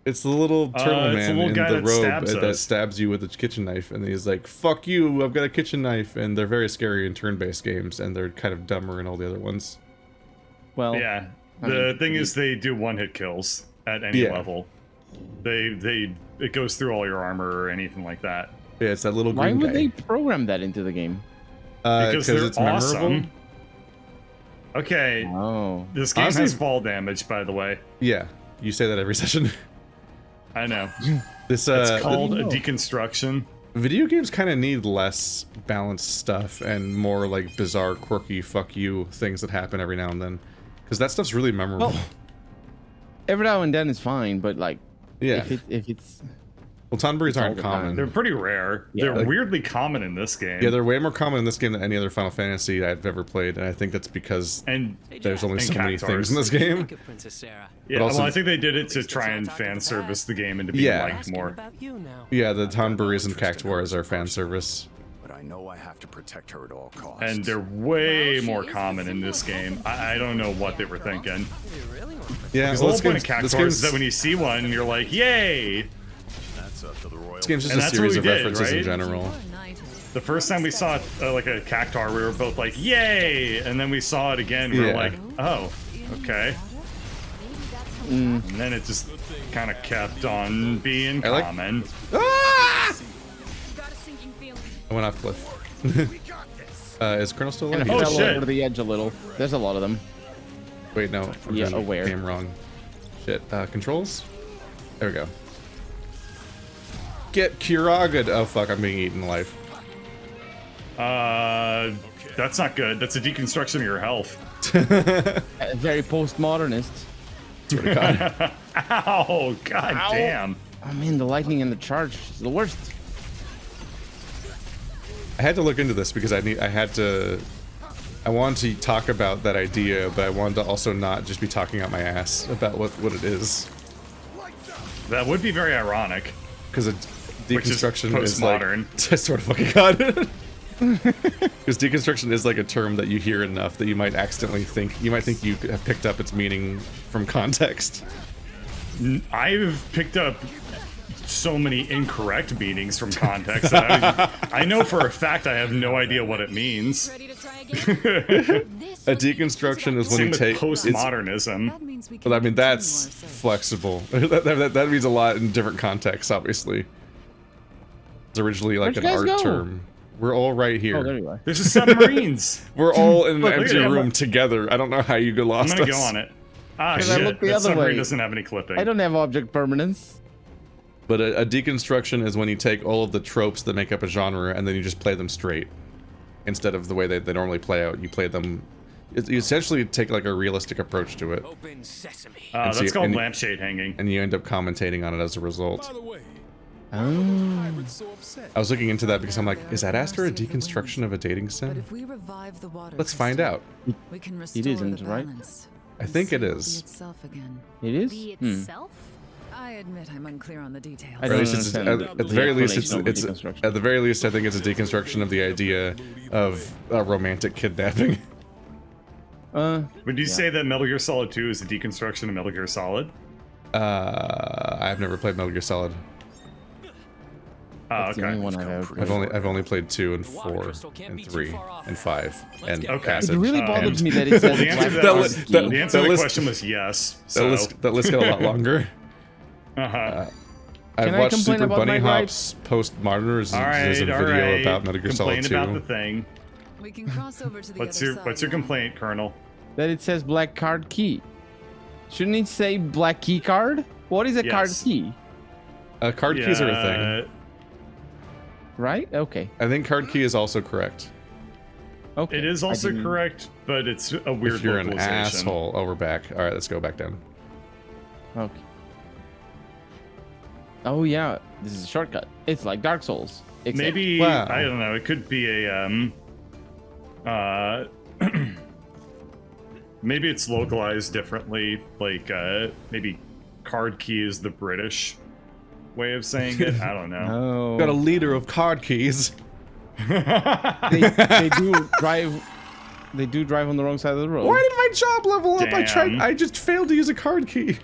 [SPEAKER 1] It's the little turtle
[SPEAKER 3] it's the
[SPEAKER 1] man
[SPEAKER 3] little
[SPEAKER 1] in
[SPEAKER 3] guy
[SPEAKER 1] the
[SPEAKER 3] that
[SPEAKER 1] robe
[SPEAKER 3] stabs
[SPEAKER 1] that
[SPEAKER 3] us.
[SPEAKER 1] stabs you with a kitchen knife, and he's like, "Fuck you! I've got a kitchen knife." And they're very scary in turn-based games, and they're kind of dumber in all the other ones.
[SPEAKER 2] Well,
[SPEAKER 3] Yeah.
[SPEAKER 2] I
[SPEAKER 3] The
[SPEAKER 2] mean,
[SPEAKER 3] thing is, they do one-hit kills at any
[SPEAKER 1] Yeah.
[SPEAKER 3] level. It goes through all your armor or anything like that.
[SPEAKER 1] Yeah, it's that little
[SPEAKER 2] why
[SPEAKER 1] green
[SPEAKER 2] would
[SPEAKER 1] guy.
[SPEAKER 2] they program that into the game?
[SPEAKER 3] Because they're
[SPEAKER 1] it's
[SPEAKER 3] awesome.
[SPEAKER 1] memorable.
[SPEAKER 3] Okay,
[SPEAKER 2] Oh,
[SPEAKER 3] this game
[SPEAKER 1] Honestly-
[SPEAKER 3] has fall damage, by the way.
[SPEAKER 1] Yeah, you say that every session.
[SPEAKER 3] I know.
[SPEAKER 1] This
[SPEAKER 3] It's called a
[SPEAKER 2] know?
[SPEAKER 3] deconstruction.
[SPEAKER 1] video games kind of need less balanced stuff and more like bizarre, quirky, fuck you things that happen every now and then, because that stuff's really memorable.
[SPEAKER 2] Well, every now and then is fine, but like,
[SPEAKER 1] yeah.
[SPEAKER 2] if it's
[SPEAKER 1] Well, Tonberries
[SPEAKER 2] all
[SPEAKER 1] aren't
[SPEAKER 2] the time.
[SPEAKER 1] common.
[SPEAKER 3] They're pretty rare.
[SPEAKER 2] Yeah.
[SPEAKER 3] They're
[SPEAKER 1] Like-
[SPEAKER 3] weirdly common in this game.
[SPEAKER 1] Yeah, they're way more common in this game than any other Final Fantasy I've ever played, and I think that's because
[SPEAKER 3] and
[SPEAKER 1] there's only
[SPEAKER 3] And
[SPEAKER 1] so many
[SPEAKER 3] cactuars.
[SPEAKER 1] things in this game.
[SPEAKER 7] Think of Princess Sarah.
[SPEAKER 3] yeah,
[SPEAKER 1] also-
[SPEAKER 3] well, I think they did it to try and fan service the game into being
[SPEAKER 1] Yeah.
[SPEAKER 3] liked
[SPEAKER 7] Asking
[SPEAKER 3] more.
[SPEAKER 7] about you now.
[SPEAKER 1] Yeah, the Tonberries and Cactuars are fan service.
[SPEAKER 4] But I know I have to protect her at all costs.
[SPEAKER 3] And they're way
[SPEAKER 5] Well, she
[SPEAKER 3] more
[SPEAKER 5] is the
[SPEAKER 3] common in this
[SPEAKER 5] symbol of
[SPEAKER 3] game.
[SPEAKER 5] health
[SPEAKER 3] I don't know what they
[SPEAKER 5] and
[SPEAKER 3] were
[SPEAKER 5] safety, after all.
[SPEAKER 3] thinking.
[SPEAKER 7] You really want to
[SPEAKER 1] Yeah,
[SPEAKER 3] Because
[SPEAKER 1] well,
[SPEAKER 3] the
[SPEAKER 1] this
[SPEAKER 3] whole point of
[SPEAKER 1] game's,
[SPEAKER 3] cactuars is that when you see one, you're like, yay!
[SPEAKER 4] That's up to the royal.
[SPEAKER 1] this game's just
[SPEAKER 3] And
[SPEAKER 1] a
[SPEAKER 3] that's
[SPEAKER 1] series
[SPEAKER 3] what
[SPEAKER 1] of
[SPEAKER 3] we did,
[SPEAKER 1] references in
[SPEAKER 3] right?
[SPEAKER 1] general.
[SPEAKER 3] The first time we saw like a cactar, we were both like, yay! And then we saw it again, we were
[SPEAKER 1] Yeah.
[SPEAKER 3] like, oh, okay. And then it just kind of kept on being
[SPEAKER 1] I like-
[SPEAKER 3] common.
[SPEAKER 1] Ah!
[SPEAKER 5] Got a sinking feeling.
[SPEAKER 1] I went off cliff. Is Colonel still
[SPEAKER 2] kind
[SPEAKER 1] alive?
[SPEAKER 2] of
[SPEAKER 3] Oh,
[SPEAKER 2] fell
[SPEAKER 3] shit.
[SPEAKER 2] over the edge a little. There's a lot of them.
[SPEAKER 1] Wait, no. I'm
[SPEAKER 2] Yeah,
[SPEAKER 1] doing the
[SPEAKER 2] aware.
[SPEAKER 1] game wrong. Shit. Controls? There we go. Get Kuragad. Oh, fuck. I'm being eaten alive.
[SPEAKER 3] That's not good. That's a deconstruction of your health.
[SPEAKER 2] Very postmodernist.
[SPEAKER 1] Swear to God.
[SPEAKER 3] Ow! God
[SPEAKER 2] Ow.
[SPEAKER 3] damn.
[SPEAKER 2] I mean, the lightning and the charge is the worst.
[SPEAKER 1] I had to look into this because I wanted to talk about that idea, but I wanted to also not just be talking out my ass about what it is.
[SPEAKER 3] That would be very ironic.
[SPEAKER 1] Because
[SPEAKER 3] Which is
[SPEAKER 1] deconstruction is like...
[SPEAKER 3] postmodern.
[SPEAKER 1] I swear to fucking God. Because deconstruction is like a term that you hear enough that you might accidentally think, you might think you have picked up its meaning from context.
[SPEAKER 3] I've picked up so many incorrect meanings from context that I know for a fact I have no idea what it means.
[SPEAKER 5] Ready to try again? This
[SPEAKER 1] A
[SPEAKER 5] was-
[SPEAKER 1] deconstruction is when
[SPEAKER 3] Same
[SPEAKER 1] you
[SPEAKER 3] with
[SPEAKER 1] take... it's-
[SPEAKER 3] postmodernism.
[SPEAKER 5] That means we can
[SPEAKER 1] Well, I mean,
[SPEAKER 5] continue our
[SPEAKER 1] that's
[SPEAKER 5] search.
[SPEAKER 1] flexible. that means a lot in different contexts, obviously. It's originally like
[SPEAKER 2] Where'd
[SPEAKER 1] an
[SPEAKER 2] you
[SPEAKER 1] art
[SPEAKER 2] guys go?
[SPEAKER 1] term. We're all right here.
[SPEAKER 2] Oh, there you are.
[SPEAKER 3] There's just submarines.
[SPEAKER 1] We're all in an
[SPEAKER 3] Look at
[SPEAKER 1] empty
[SPEAKER 3] it, I'm
[SPEAKER 1] room
[SPEAKER 3] like-
[SPEAKER 1] together. I don't know how you get
[SPEAKER 3] I'm
[SPEAKER 1] lost.
[SPEAKER 3] gonna go on it. Ah,
[SPEAKER 2] 'Cause I
[SPEAKER 3] shit.
[SPEAKER 2] looked the
[SPEAKER 3] That
[SPEAKER 2] other
[SPEAKER 3] submarine
[SPEAKER 2] way.
[SPEAKER 3] doesn't have any clipping.
[SPEAKER 2] I don't have object permanence.
[SPEAKER 1] But a deconstruction is when you take all of the tropes that make up a genre and then you just play them straight. Instead of the way they normally play out. You play them... You essentially take like a realistic approach to it.
[SPEAKER 7] Open sesame.
[SPEAKER 1] And
[SPEAKER 3] That's
[SPEAKER 1] see-
[SPEAKER 3] called
[SPEAKER 1] and-
[SPEAKER 3] lampshade hanging.
[SPEAKER 1] And you end up commentating on it as a result.
[SPEAKER 2] Oh.
[SPEAKER 1] I was looking into that because I'm like, is Ad Astra a deconstruction of a dating
[SPEAKER 5] But
[SPEAKER 1] sim?
[SPEAKER 5] if we revive the water
[SPEAKER 1] Let's find
[SPEAKER 5] crystal,
[SPEAKER 1] out.
[SPEAKER 5] We can restore
[SPEAKER 2] isn't,
[SPEAKER 5] the
[SPEAKER 2] right?
[SPEAKER 5] balance.
[SPEAKER 1] I think it
[SPEAKER 5] The sea will
[SPEAKER 1] is.
[SPEAKER 5] be itself again.
[SPEAKER 2] It is?
[SPEAKER 6] Be
[SPEAKER 2] Hmm.
[SPEAKER 6] itself?
[SPEAKER 5] I admit I'm unclear on the details.
[SPEAKER 2] I
[SPEAKER 1] Or
[SPEAKER 2] don't
[SPEAKER 1] at least it's,
[SPEAKER 2] understand
[SPEAKER 1] at the very least, it's
[SPEAKER 2] deconstruction.
[SPEAKER 1] at the very least, I think it's a deconstruction of the idea of romantic kidnapping.
[SPEAKER 3] Would you say that Metal Gear Solid 2 is a deconstruction of Metal Gear Solid?
[SPEAKER 1] I've never played Metal Gear Solid.
[SPEAKER 3] Oh,
[SPEAKER 2] That's the only
[SPEAKER 3] okay.
[SPEAKER 2] one I've ever
[SPEAKER 1] I've only played 2 and 4
[SPEAKER 7] crystal can't
[SPEAKER 1] and
[SPEAKER 7] be too
[SPEAKER 1] 3
[SPEAKER 7] far off.
[SPEAKER 1] and 5 and
[SPEAKER 7] get
[SPEAKER 3] Okay.
[SPEAKER 1] Acid.
[SPEAKER 2] It really
[SPEAKER 3] Uh,
[SPEAKER 2] bothers
[SPEAKER 1] and-
[SPEAKER 2] me that it says
[SPEAKER 3] The answer to
[SPEAKER 2] black
[SPEAKER 3] that,
[SPEAKER 1] That
[SPEAKER 3] was,
[SPEAKER 1] li-
[SPEAKER 2] key.
[SPEAKER 1] that-
[SPEAKER 3] the answer to
[SPEAKER 1] that
[SPEAKER 3] the
[SPEAKER 1] list-
[SPEAKER 3] question was yes.
[SPEAKER 1] That
[SPEAKER 3] So,
[SPEAKER 1] list got a lot longer.
[SPEAKER 3] uh-huh.
[SPEAKER 1] I've
[SPEAKER 2] Can I
[SPEAKER 1] watched
[SPEAKER 2] complain
[SPEAKER 1] Super
[SPEAKER 2] about
[SPEAKER 1] Bunny
[SPEAKER 2] my
[SPEAKER 1] Hop's Postmoderners
[SPEAKER 3] all right,
[SPEAKER 1] as a
[SPEAKER 3] all
[SPEAKER 1] video
[SPEAKER 3] right.
[SPEAKER 1] about Metal Gear
[SPEAKER 3] Complain
[SPEAKER 1] Solid 2.
[SPEAKER 3] about the thing.
[SPEAKER 5] We can cross over to the
[SPEAKER 3] What's
[SPEAKER 5] other
[SPEAKER 3] your
[SPEAKER 5] side
[SPEAKER 3] What's your
[SPEAKER 5] now.
[SPEAKER 3] complaint, Colonel?
[SPEAKER 2] That it says black card key. Shouldn't it say black key card? What is a card
[SPEAKER 3] Yes.
[SPEAKER 2] key?
[SPEAKER 1] Card keys are a thing.
[SPEAKER 2] Right? Okay.
[SPEAKER 1] I think card key is also correct.
[SPEAKER 2] Okay.
[SPEAKER 3] It is
[SPEAKER 2] I
[SPEAKER 3] also
[SPEAKER 2] didn't-
[SPEAKER 3] correct, but it's a weird
[SPEAKER 1] If you're an
[SPEAKER 3] localization.
[SPEAKER 1] asshole. Oh, we're back. All right, let's go back down.
[SPEAKER 2] Okay. Oh yeah, this is a shortcut. It's like Dark Souls. Except
[SPEAKER 3] Maybe
[SPEAKER 1] Wow.
[SPEAKER 3] I don't know. It could be a maybe it's localized differently. Like maybe card key is the British way of saying it. I don't know.
[SPEAKER 1] Got a
[SPEAKER 2] Oh,
[SPEAKER 1] leader of card keys.
[SPEAKER 2] they do drive. They do drive on the wrong side of the road.
[SPEAKER 1] Why did my job level up?
[SPEAKER 3] Damn.
[SPEAKER 1] I just failed to use a card key.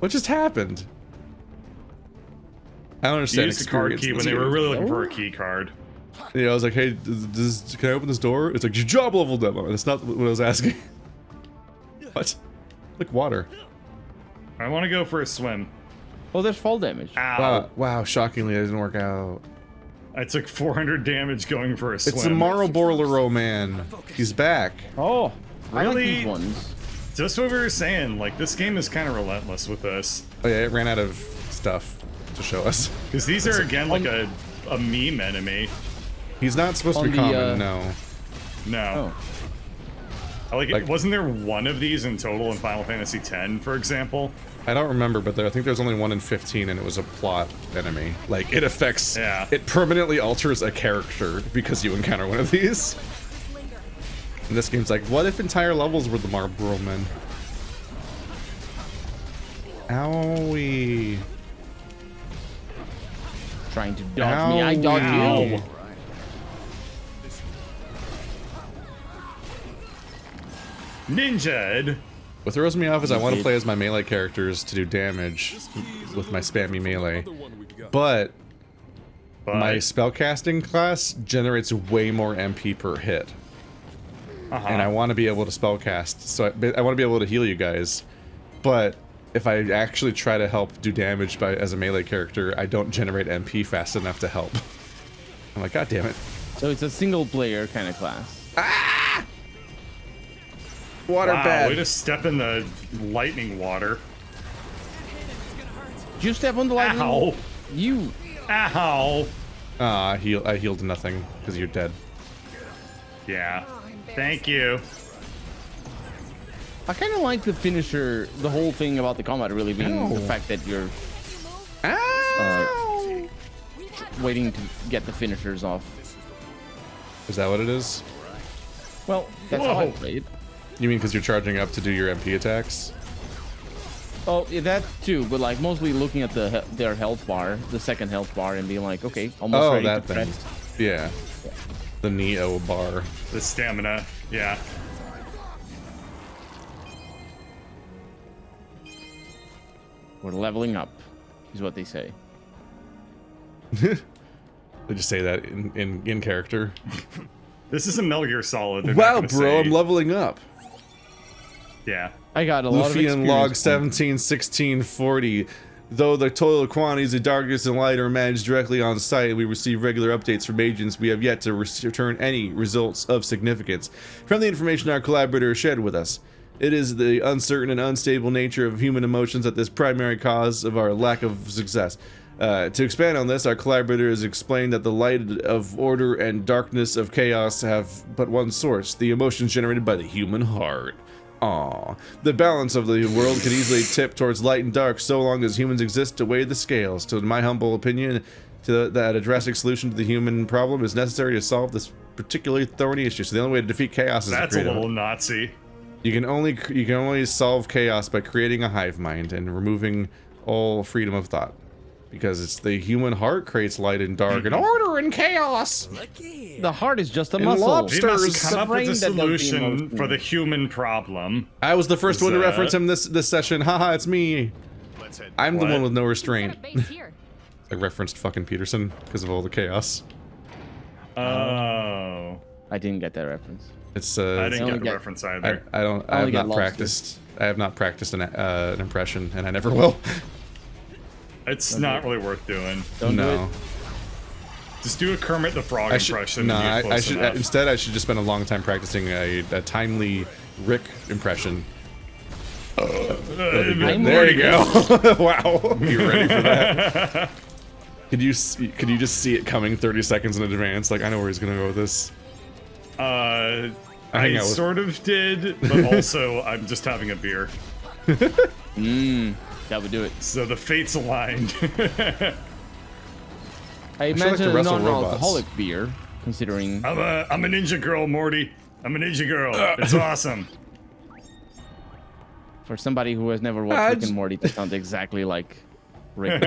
[SPEAKER 1] What just happened? I don't
[SPEAKER 3] You
[SPEAKER 1] understand.
[SPEAKER 3] used a card
[SPEAKER 1] experience
[SPEAKER 3] key when
[SPEAKER 1] this
[SPEAKER 3] they were
[SPEAKER 1] game.
[SPEAKER 3] really looking for a key card.
[SPEAKER 1] Yeah, I was like, hey, can I open this door? It's like, your job leveled up. That's not what I was asking. What? Like water.
[SPEAKER 3] I want to go for a swim.
[SPEAKER 2] Oh, there's fall damage.
[SPEAKER 3] Ow!
[SPEAKER 1] Wow, shockingly, that didn't work out.
[SPEAKER 3] I took 400 damage going for a swim.
[SPEAKER 1] It's the Marlboro man. He's back.
[SPEAKER 2] Oh, I like
[SPEAKER 3] Really?
[SPEAKER 2] these ones.
[SPEAKER 3] Just what we were saying. Like this game is kind of relentless with this,
[SPEAKER 1] Oh yeah, it ran out of stuff to show us.
[SPEAKER 3] because these are again like a meme enemy.
[SPEAKER 1] He's not supposed to
[SPEAKER 2] On
[SPEAKER 1] be
[SPEAKER 2] the,
[SPEAKER 1] common, no.
[SPEAKER 3] No.
[SPEAKER 2] Oh,
[SPEAKER 3] Like, wasn't there one of these in total in Final Fantasy X, for example?
[SPEAKER 1] I don't remember, but I think there's only one in 15, and it was a plot enemy. Like, it affects...
[SPEAKER 3] Yeah.
[SPEAKER 1] It permanently alters a character because you encounter one of these. And this game's like, what if entire levels were the Marlboro men? Owie.
[SPEAKER 2] trying to dodge me. I dodge you.
[SPEAKER 1] Owie.
[SPEAKER 3] Ninja!
[SPEAKER 1] What throws me off is I want to play as my melee characters to do damage with my spammy melee. But my spellcasting class generates way more MP per hit. And I want to be able to spellcast, so I want to be able to heal you guys. But if I actually try to help do damage as a melee character, I don't generate MP fast enough to help. I'm like, god damn it.
[SPEAKER 2] So it's a single player kind of class.
[SPEAKER 1] Water
[SPEAKER 3] Wow,
[SPEAKER 1] bad.
[SPEAKER 3] way to step in the lightning water.
[SPEAKER 2] Did you step on the lightning?
[SPEAKER 3] Ow!
[SPEAKER 2] You.
[SPEAKER 3] Ow!
[SPEAKER 1] I healed nothing because you're dead.
[SPEAKER 3] Yeah. Thank you.
[SPEAKER 2] I kind of like the finisher, the whole thing about the combat really being the fact that you're waiting to get the finishers off.
[SPEAKER 1] Is that what it is?
[SPEAKER 2] Well, that's how I
[SPEAKER 3] Whoa.
[SPEAKER 2] played.
[SPEAKER 1] You mean because you're charging up to do your MP attacks?
[SPEAKER 2] Oh, yeah, that too, but like mostly looking at their health bar, the second health bar, and being like, okay, almost
[SPEAKER 1] Oh,
[SPEAKER 2] ready
[SPEAKER 1] that
[SPEAKER 2] to
[SPEAKER 1] thing.
[SPEAKER 2] press.
[SPEAKER 1] Yeah. The Neo bar.
[SPEAKER 3] The stamina. Yeah.
[SPEAKER 2] We're leveling up, is what they say.
[SPEAKER 1] They just say that in character.
[SPEAKER 3] This is a Metal Gear Solid. They're
[SPEAKER 1] Wow,
[SPEAKER 3] not gonna
[SPEAKER 1] bro,
[SPEAKER 3] say-
[SPEAKER 1] I'm leveling up.
[SPEAKER 3] Yeah.
[SPEAKER 2] I got a lot of
[SPEAKER 1] Luffy and log
[SPEAKER 2] experience.
[SPEAKER 1] 171640. Though the total quantities of darkness and light are managed directly on site, we receive regular updates from agents. We have yet to return any results of significance from the information our collaborator shared with us. It is the uncertain and unstable nature of human emotions that is primary cause of our lack of success. To expand on this, our collaborator has explained that the light of order and darkness of chaos have but one source: the emotions generated by the human heart. Aww. The balance of the world could easily tip towards light and dark so long as humans exist to weigh the scales. To my humble opinion, that a drastic solution to the human problem is necessary to solve this particularly thorny issue. So the only way to defeat chaos is
[SPEAKER 3] That's
[SPEAKER 1] to
[SPEAKER 3] a
[SPEAKER 1] create
[SPEAKER 3] little Nazi.
[SPEAKER 1] You can only solve chaos by creating a hive mind and removing all freedom of thought. Because it's the human heart creates light and dark and order and chaos.
[SPEAKER 2] The heart is just a
[SPEAKER 1] And
[SPEAKER 2] muscle.
[SPEAKER 1] lobster-
[SPEAKER 3] We must
[SPEAKER 1] Stars.
[SPEAKER 3] come up with a
[SPEAKER 2] brain that does the
[SPEAKER 3] solution
[SPEAKER 2] emotion.
[SPEAKER 3] for the human problem.
[SPEAKER 1] I was the first one to
[SPEAKER 3] Is,
[SPEAKER 1] reference him this session. Haha, it's me.
[SPEAKER 4] Let's head.
[SPEAKER 1] I'm the
[SPEAKER 3] What?
[SPEAKER 1] one with no restraint.
[SPEAKER 6] Base here.
[SPEAKER 1] I referenced fucking Peterson because of all the chaos.
[SPEAKER 3] Oh.
[SPEAKER 2] I didn't get that reference.
[SPEAKER 1] It's
[SPEAKER 3] I
[SPEAKER 2] only
[SPEAKER 3] didn't get the
[SPEAKER 2] get-
[SPEAKER 3] reference
[SPEAKER 1] I
[SPEAKER 3] either.
[SPEAKER 1] don't. I
[SPEAKER 2] only
[SPEAKER 1] have
[SPEAKER 2] get
[SPEAKER 1] not
[SPEAKER 2] lobster.
[SPEAKER 1] practiced. I have not practiced an impression, and I never will.
[SPEAKER 3] It's not really worth doing.
[SPEAKER 2] Don't do
[SPEAKER 1] No.
[SPEAKER 2] it.
[SPEAKER 3] Just do a Kermit the Frog
[SPEAKER 1] I should.
[SPEAKER 3] impression.
[SPEAKER 1] No,
[SPEAKER 3] and you're
[SPEAKER 1] I
[SPEAKER 3] close
[SPEAKER 1] should.
[SPEAKER 3] enough.
[SPEAKER 1] Instead, I should just spend a long time practicing a timely Rick impression. There you go. Wow. You ready for that? Could you just see it coming 30 seconds in advance? Like, I know where he's gonna go with this.
[SPEAKER 3] I
[SPEAKER 1] hang out with-
[SPEAKER 3] sort of did, but also I'm just having a beer.
[SPEAKER 2] That would do it.
[SPEAKER 3] So the fates aligned.
[SPEAKER 2] I
[SPEAKER 1] like
[SPEAKER 2] imagine
[SPEAKER 1] to
[SPEAKER 2] a
[SPEAKER 1] wrestle
[SPEAKER 2] non-alcoholic beer, considering.
[SPEAKER 3] I'm a ninja girl, Morty. I'm a ninja girl. It's awesome.
[SPEAKER 2] For somebody who has never watched Rick and Morty, that sounds exactly like Rick.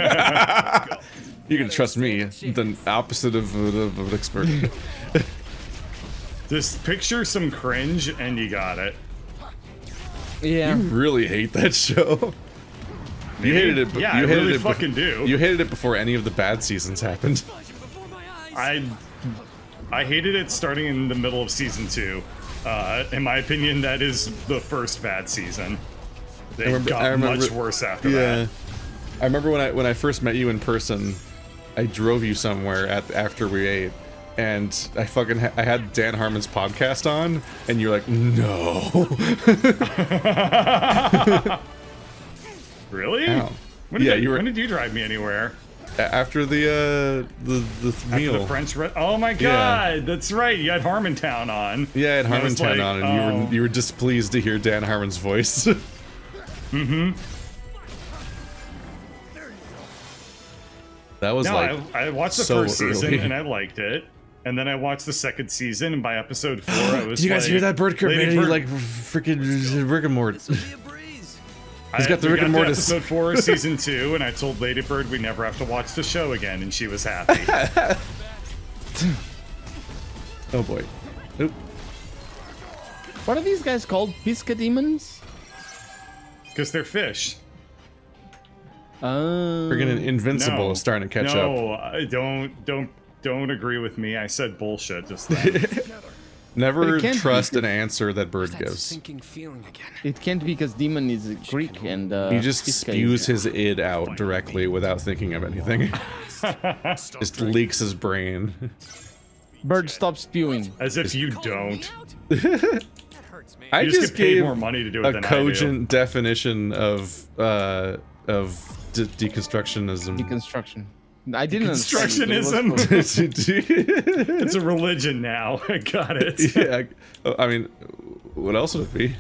[SPEAKER 1] You can trust me, the opposite of an expert.
[SPEAKER 3] Just picture some cringe and you got it.
[SPEAKER 2] Yeah.
[SPEAKER 1] You really hate that show.
[SPEAKER 3] Me?
[SPEAKER 1] You hated it.
[SPEAKER 3] Yeah,
[SPEAKER 1] you
[SPEAKER 3] I
[SPEAKER 1] hated
[SPEAKER 3] really
[SPEAKER 1] it
[SPEAKER 3] fucking do.
[SPEAKER 1] You hated it before any of the bad seasons happened.
[SPEAKER 3] I hated it starting in the middle of season 2. In my opinion, that is the first bad season. They got much worse after that.
[SPEAKER 1] I remember when I first met you in person, I drove you somewhere after we ate, and I fucking I had Dan Harmon's podcast on, and you're like, no.
[SPEAKER 3] Really?
[SPEAKER 1] Ow.
[SPEAKER 3] When did you drive me anywhere?
[SPEAKER 1] After the meal.
[SPEAKER 3] After the French oh my god, that's right. You had Harmontown on.
[SPEAKER 1] Yeah, I had
[SPEAKER 3] And I was
[SPEAKER 1] Harmontown
[SPEAKER 3] like,
[SPEAKER 1] on, and you were displeased to hear Dan Harmon's voice. That was like
[SPEAKER 3] I watched the
[SPEAKER 1] so
[SPEAKER 3] first season
[SPEAKER 1] early.
[SPEAKER 3] and I liked it. And then I watched the second season, and by episode 4, I was
[SPEAKER 1] Do you guys
[SPEAKER 3] like,
[SPEAKER 1] hear that bird
[SPEAKER 3] Lady
[SPEAKER 1] man?
[SPEAKER 3] Bird-
[SPEAKER 1] Like freaking Rick and Morty. He's got the
[SPEAKER 3] we
[SPEAKER 1] Rick and
[SPEAKER 3] to
[SPEAKER 1] Mortis.
[SPEAKER 3] episode 4 of season 2, and I told Lady Bird we never have to watch the show again, and she was happy.
[SPEAKER 1] Oh boy. Nope.
[SPEAKER 2] What are these guys called? Pisca demons?
[SPEAKER 3] Because they're fish.
[SPEAKER 1] Friggin' Invincible is starting to catch up.
[SPEAKER 3] No, I don't agree with me. I said bullshit just then.
[SPEAKER 1] Never
[SPEAKER 2] But it can't
[SPEAKER 1] trust
[SPEAKER 2] be.
[SPEAKER 1] an answer that Bird
[SPEAKER 7] That
[SPEAKER 1] gives.
[SPEAKER 7] sinking feeling again.
[SPEAKER 2] It can't be because demon is Greek and
[SPEAKER 1] He just
[SPEAKER 2] Pisca
[SPEAKER 1] spews
[SPEAKER 2] is-
[SPEAKER 1] his id out directly without thinking of anything. Just leaks his brain.
[SPEAKER 2] Bird, stop spewing.
[SPEAKER 3] As if you don't.
[SPEAKER 7] That hurts, man.
[SPEAKER 1] I
[SPEAKER 3] You just
[SPEAKER 1] just
[SPEAKER 3] get paid
[SPEAKER 1] gave
[SPEAKER 3] more money to do it
[SPEAKER 1] a
[SPEAKER 3] than I do.
[SPEAKER 1] cogent definition of deconstructionism.
[SPEAKER 2] Deconstruction. I didn't understand it, but it was
[SPEAKER 3] Deconstructionism?
[SPEAKER 2] cool.
[SPEAKER 3] It's a religion now. I got it.
[SPEAKER 1] Yeah, I mean, what else would it be?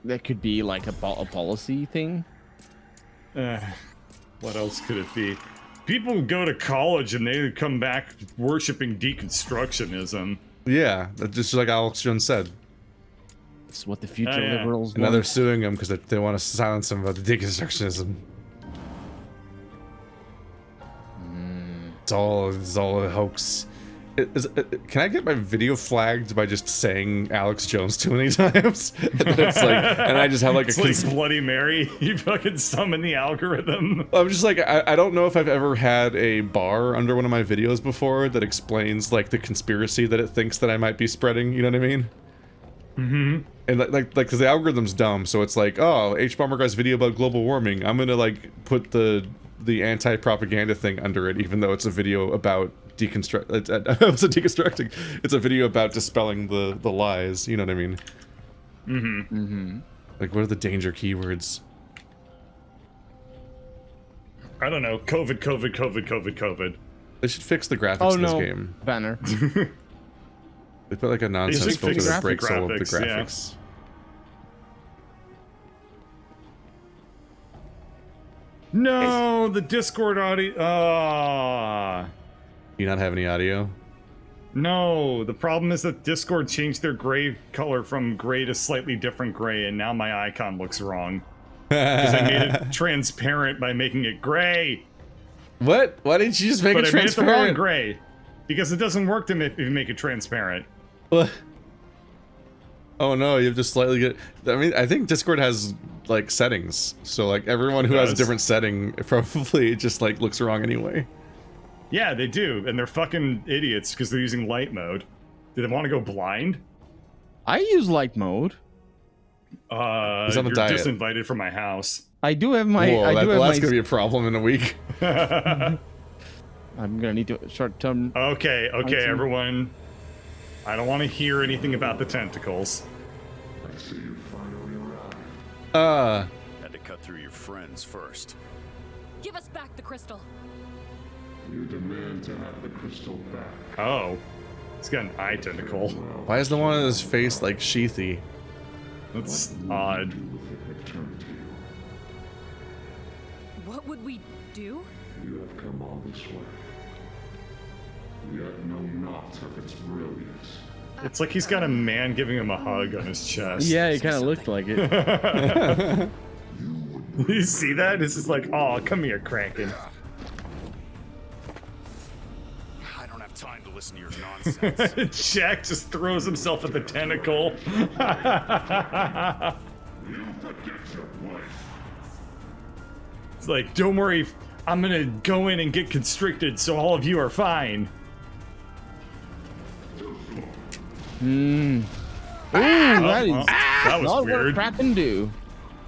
[SPEAKER 2] That could be like a policy thing.
[SPEAKER 3] What else could it be? People go to college and they come back worshiping deconstructionism.
[SPEAKER 1] Yeah, that's just like Alex Jones said.
[SPEAKER 2] It's what the future
[SPEAKER 3] yeah.
[SPEAKER 2] liberals
[SPEAKER 1] And now they're
[SPEAKER 2] want.
[SPEAKER 1] suing him because they want to silence him about the deconstructionism. It's all a hoax. Can I get my video flagged by just saying Alex Jones too many times? And then it's like, and I just have like
[SPEAKER 3] It's
[SPEAKER 1] a.
[SPEAKER 3] like Bloody Mary. You fucking summon the algorithm.
[SPEAKER 1] I'm just like, I don't know if I've ever had a bar under one of my videos before that explains like the conspiracy that it thinks that I might be spreading. You know what I mean? Mm-hmm. And like, because the algorithm's dumb, so it's like, oh, H Bomber guy's video about global warming. I'm gonna like put the anti-propaganda thing under it, even though it's a video about deconstructing. It's a video about dispelling the lies. You know what I mean? Mm-hmm. Mm-hmm. Like, what are the danger keywords?
[SPEAKER 3] I don't know. COVID.
[SPEAKER 1] They should fix the graphics
[SPEAKER 2] Oh
[SPEAKER 1] in this
[SPEAKER 2] no,
[SPEAKER 1] game.
[SPEAKER 2] banner.
[SPEAKER 1] They put like a nonsense
[SPEAKER 3] should
[SPEAKER 1] filter
[SPEAKER 3] fix
[SPEAKER 1] that
[SPEAKER 3] the
[SPEAKER 1] breaks all of the
[SPEAKER 3] graphics, yeah.
[SPEAKER 1] graphics.
[SPEAKER 3] No, the Discord audio. Ah.
[SPEAKER 1] Do you not have any audio?
[SPEAKER 3] No, the problem is that Discord changed their gray color from gray to slightly different gray, and now my icon looks wrong. Because I made it transparent by making it gray.
[SPEAKER 1] What? Why didn't you just make
[SPEAKER 3] But
[SPEAKER 1] it
[SPEAKER 3] I made it the wrong
[SPEAKER 1] transparent?
[SPEAKER 3] gray. Because it doesn't work to if you make it transparent.
[SPEAKER 1] What? Oh no, you have to slightly get. I mean, I think Discord has like settings, so like everyone who has a
[SPEAKER 3] Does.
[SPEAKER 1] different setting probably just like looks wrong anyway.
[SPEAKER 3] Yeah, they do, and they're fucking idiots because they're using light mode. Do they want to go blind?
[SPEAKER 2] I use light mode.
[SPEAKER 1] He's on the
[SPEAKER 3] You're
[SPEAKER 1] diet.
[SPEAKER 3] disinvited from my house.
[SPEAKER 2] I do have my.
[SPEAKER 1] Whoa,
[SPEAKER 2] I do have
[SPEAKER 1] that's
[SPEAKER 2] my.
[SPEAKER 1] gonna be a problem in a week.
[SPEAKER 2] I'm gonna need to short-term.
[SPEAKER 3] Okay,
[SPEAKER 2] see.
[SPEAKER 3] everyone. I don't want to hear anything about the tentacles.
[SPEAKER 4] Had to cut through your friends first.
[SPEAKER 6] Give us back the crystal.
[SPEAKER 8] You demand to have the crystal back.
[SPEAKER 3] Oh. He's got an eye tentacle.
[SPEAKER 1] Why is the one on his face like sheathy?
[SPEAKER 3] That's odd.
[SPEAKER 8] With it returned to you.
[SPEAKER 6] What would we do?
[SPEAKER 8] You have come all this way. Yet know not of its brilliance.
[SPEAKER 3] It's like he's got a man giving him a hug on his chest.
[SPEAKER 2] Yeah, it kind of looked like it.
[SPEAKER 3] You see that? It's just like, oh, come here, Kraken.
[SPEAKER 4] I don't have time to listen to your nonsense.
[SPEAKER 3] Jack just throws himself at the tentacle.
[SPEAKER 8] You forget your wife.
[SPEAKER 3] It's like, don't worry, I'm gonna go in and get constricted so all of you are fine.
[SPEAKER 2] Ooh, that is
[SPEAKER 3] That was
[SPEAKER 2] not what
[SPEAKER 3] weird.
[SPEAKER 2] Kraken do.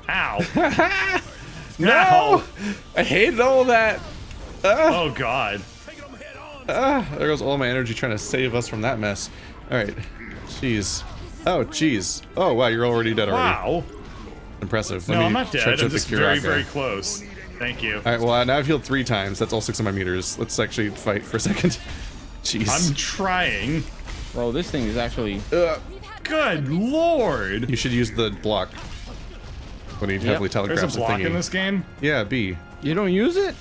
[SPEAKER 3] Ow.
[SPEAKER 1] No! I hated all of that.
[SPEAKER 3] Oh, God.
[SPEAKER 1] There goes all my energy trying to save us from that mess. All right. Jeez. Oh, jeez. Oh, wow, you're already dead already.
[SPEAKER 3] Wow.
[SPEAKER 1] Impressive.
[SPEAKER 3] No,
[SPEAKER 1] Let me
[SPEAKER 3] I'm not dead.
[SPEAKER 1] charge
[SPEAKER 3] I'm
[SPEAKER 1] up the
[SPEAKER 3] just very,
[SPEAKER 1] Kuraka.
[SPEAKER 3] very close. Thank you.
[SPEAKER 1] All right, well, now I've healed 3 times. That's all 6 of my meters. Let's actually fight for a second. Jeez.
[SPEAKER 3] I'm trying.
[SPEAKER 2] Well, this thing is actually.
[SPEAKER 3] Good lord.
[SPEAKER 1] You should use the block when he heavily
[SPEAKER 3] There's
[SPEAKER 1] telegraphs
[SPEAKER 3] a block
[SPEAKER 1] thingy.
[SPEAKER 3] in this game?
[SPEAKER 1] Yeah, B.
[SPEAKER 2] You don't use it?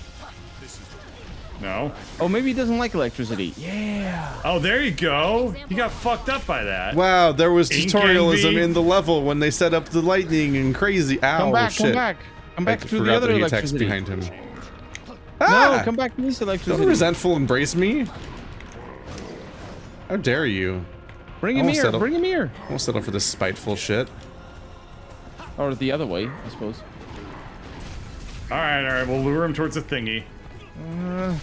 [SPEAKER 3] No.
[SPEAKER 2] Oh, maybe he doesn't like electricity. Yeah.
[SPEAKER 3] Oh, there you go. You got fucked up by that.
[SPEAKER 1] Wow, there was
[SPEAKER 3] Ink
[SPEAKER 1] tutorialism
[SPEAKER 3] envy.
[SPEAKER 1] in the level when they set up the lightning and crazy. Ow,
[SPEAKER 2] Come back,
[SPEAKER 1] shit.
[SPEAKER 2] come back. Come back
[SPEAKER 1] I
[SPEAKER 2] to the
[SPEAKER 1] forgot
[SPEAKER 2] other
[SPEAKER 1] that he attacks
[SPEAKER 2] electricity.
[SPEAKER 1] behind him.
[SPEAKER 2] No,
[SPEAKER 1] Ah!
[SPEAKER 2] come back to this
[SPEAKER 1] Don't
[SPEAKER 2] electricity.
[SPEAKER 1] resentful embrace me. How dare you?
[SPEAKER 2] Bring him
[SPEAKER 1] Almost
[SPEAKER 2] here,
[SPEAKER 1] settled.
[SPEAKER 2] bring him here.
[SPEAKER 1] I won't settle for this spiteful shit.
[SPEAKER 2] Or the other way, I suppose.
[SPEAKER 3] All right. We'll lure him towards the thingy.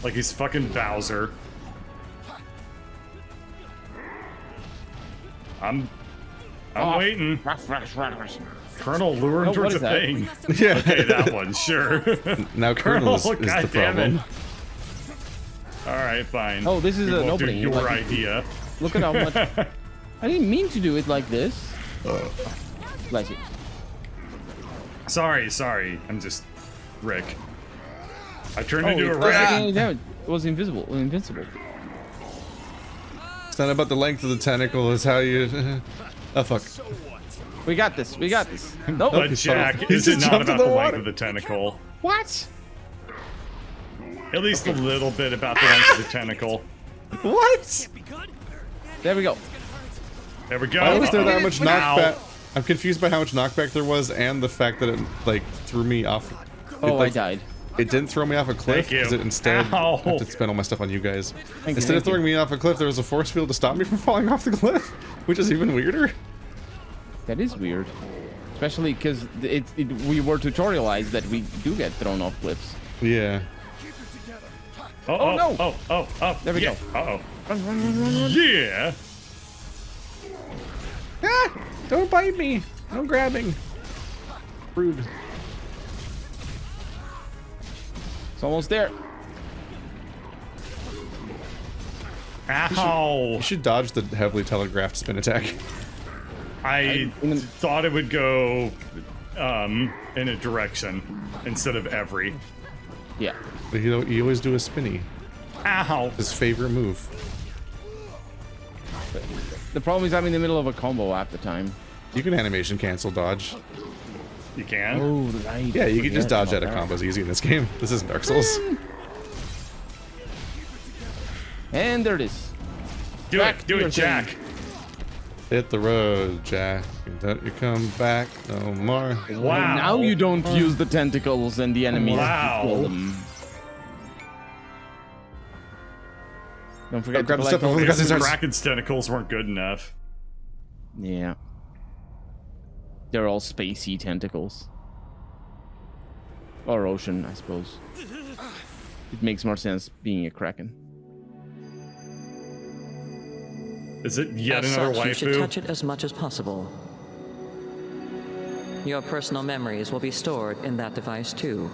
[SPEAKER 3] Like he's fucking Bowser. I'm waiting. Colonel, lure him
[SPEAKER 2] Oh,
[SPEAKER 3] towards
[SPEAKER 2] what
[SPEAKER 3] the
[SPEAKER 2] is
[SPEAKER 3] thing.
[SPEAKER 1] Yeah.
[SPEAKER 3] Okay, that one, sure.
[SPEAKER 1] Now Colonel is the
[SPEAKER 3] God damn
[SPEAKER 1] problem.
[SPEAKER 3] it. All right, fine.
[SPEAKER 2] Oh, this is
[SPEAKER 3] We
[SPEAKER 2] an
[SPEAKER 3] won't do
[SPEAKER 2] opening.
[SPEAKER 3] your
[SPEAKER 2] Like-
[SPEAKER 3] idea.
[SPEAKER 2] Look at how much. I didn't mean to do it like this. Bless you.
[SPEAKER 3] Sorry. I'm just Rick. I turned
[SPEAKER 2] Oh,
[SPEAKER 3] into a
[SPEAKER 2] it's not
[SPEAKER 3] rat.
[SPEAKER 2] taking any damage. It was invincible.
[SPEAKER 1] It's not about the length of the tentacle, it's how you... Oh, fuck.
[SPEAKER 2] We got this. We got this. Nope.
[SPEAKER 3] But
[SPEAKER 1] he's
[SPEAKER 3] Jack,
[SPEAKER 1] fine. He
[SPEAKER 3] is it
[SPEAKER 1] just
[SPEAKER 3] not
[SPEAKER 1] jumped in
[SPEAKER 3] about
[SPEAKER 1] the
[SPEAKER 3] the length
[SPEAKER 1] water.
[SPEAKER 3] of the tentacle?
[SPEAKER 2] What?
[SPEAKER 3] At least a little bit about the length of the tentacle.
[SPEAKER 1] What?
[SPEAKER 2] There we go.
[SPEAKER 3] There we go.
[SPEAKER 1] Why was there that much
[SPEAKER 3] Ow.
[SPEAKER 1] knockback? I'm confused by how much knockback there was and the fact that it, like, threw me off.
[SPEAKER 2] Oh,
[SPEAKER 1] like,
[SPEAKER 2] I died.
[SPEAKER 1] It didn't throw me off a cliff
[SPEAKER 3] Thank you.
[SPEAKER 1] because it instead
[SPEAKER 3] Ow.
[SPEAKER 1] I have to spend all my stuff on you guys.
[SPEAKER 2] you,
[SPEAKER 1] Instead of
[SPEAKER 2] thank you.
[SPEAKER 1] throwing me off a cliff, there was a force field to stop me from falling off the cliff, which is even weirder.
[SPEAKER 2] That is weird. Especially because we were tutorialized that we do get thrown off cliffs.
[SPEAKER 1] Yeah.
[SPEAKER 3] Oh,
[SPEAKER 2] no.
[SPEAKER 3] Oh.
[SPEAKER 2] There we
[SPEAKER 3] yeah.
[SPEAKER 2] go.
[SPEAKER 3] Uh-oh.
[SPEAKER 2] Run, run, run, run.
[SPEAKER 3] Yeah.
[SPEAKER 1] Ah! Don't bite me! No grabbing. Rude.
[SPEAKER 2] It's almost there.
[SPEAKER 3] Ow.
[SPEAKER 1] You should dodge the heavily telegraphed spin attack.
[SPEAKER 3] I thought it would go in a direction instead of every.
[SPEAKER 2] Yeah.
[SPEAKER 1] But you always do a spinny.
[SPEAKER 3] Ow.
[SPEAKER 1] His favorite move.
[SPEAKER 2] The problem is I'm in the middle of a combo at the time.
[SPEAKER 1] You can animation cancel dodge.
[SPEAKER 3] You can?
[SPEAKER 2] Oh, right.
[SPEAKER 1] Yeah, you can just
[SPEAKER 2] Forget
[SPEAKER 1] dodge out of
[SPEAKER 2] about that.
[SPEAKER 1] combos easy in this game. This isn't Dark Souls.
[SPEAKER 2] And there it is.
[SPEAKER 3] Do
[SPEAKER 2] Back
[SPEAKER 3] it. Do
[SPEAKER 2] to your
[SPEAKER 3] it, Jack.
[SPEAKER 2] thing.
[SPEAKER 1] Hit the road, Jack. Don't you come back no more.
[SPEAKER 3] Wow.
[SPEAKER 2] Now you don't use the tentacles and the enemies.
[SPEAKER 3] Wow.
[SPEAKER 2] To kill them. Don't forget
[SPEAKER 1] grab
[SPEAKER 2] to
[SPEAKER 1] the stuff
[SPEAKER 2] collect all
[SPEAKER 1] before the
[SPEAKER 3] Because
[SPEAKER 1] cutscene
[SPEAKER 3] the
[SPEAKER 1] starts.
[SPEAKER 3] Kraken's tentacles weren't good enough.
[SPEAKER 2] Yeah. They're all spacey tentacles. Or ocean, I suppose. It makes more sense being a Kraken.
[SPEAKER 3] Is it yet
[SPEAKER 9] As
[SPEAKER 3] another
[SPEAKER 9] such, you should
[SPEAKER 3] waifu?
[SPEAKER 9] touch it as much as possible. Your personal memories will be stored in that device too.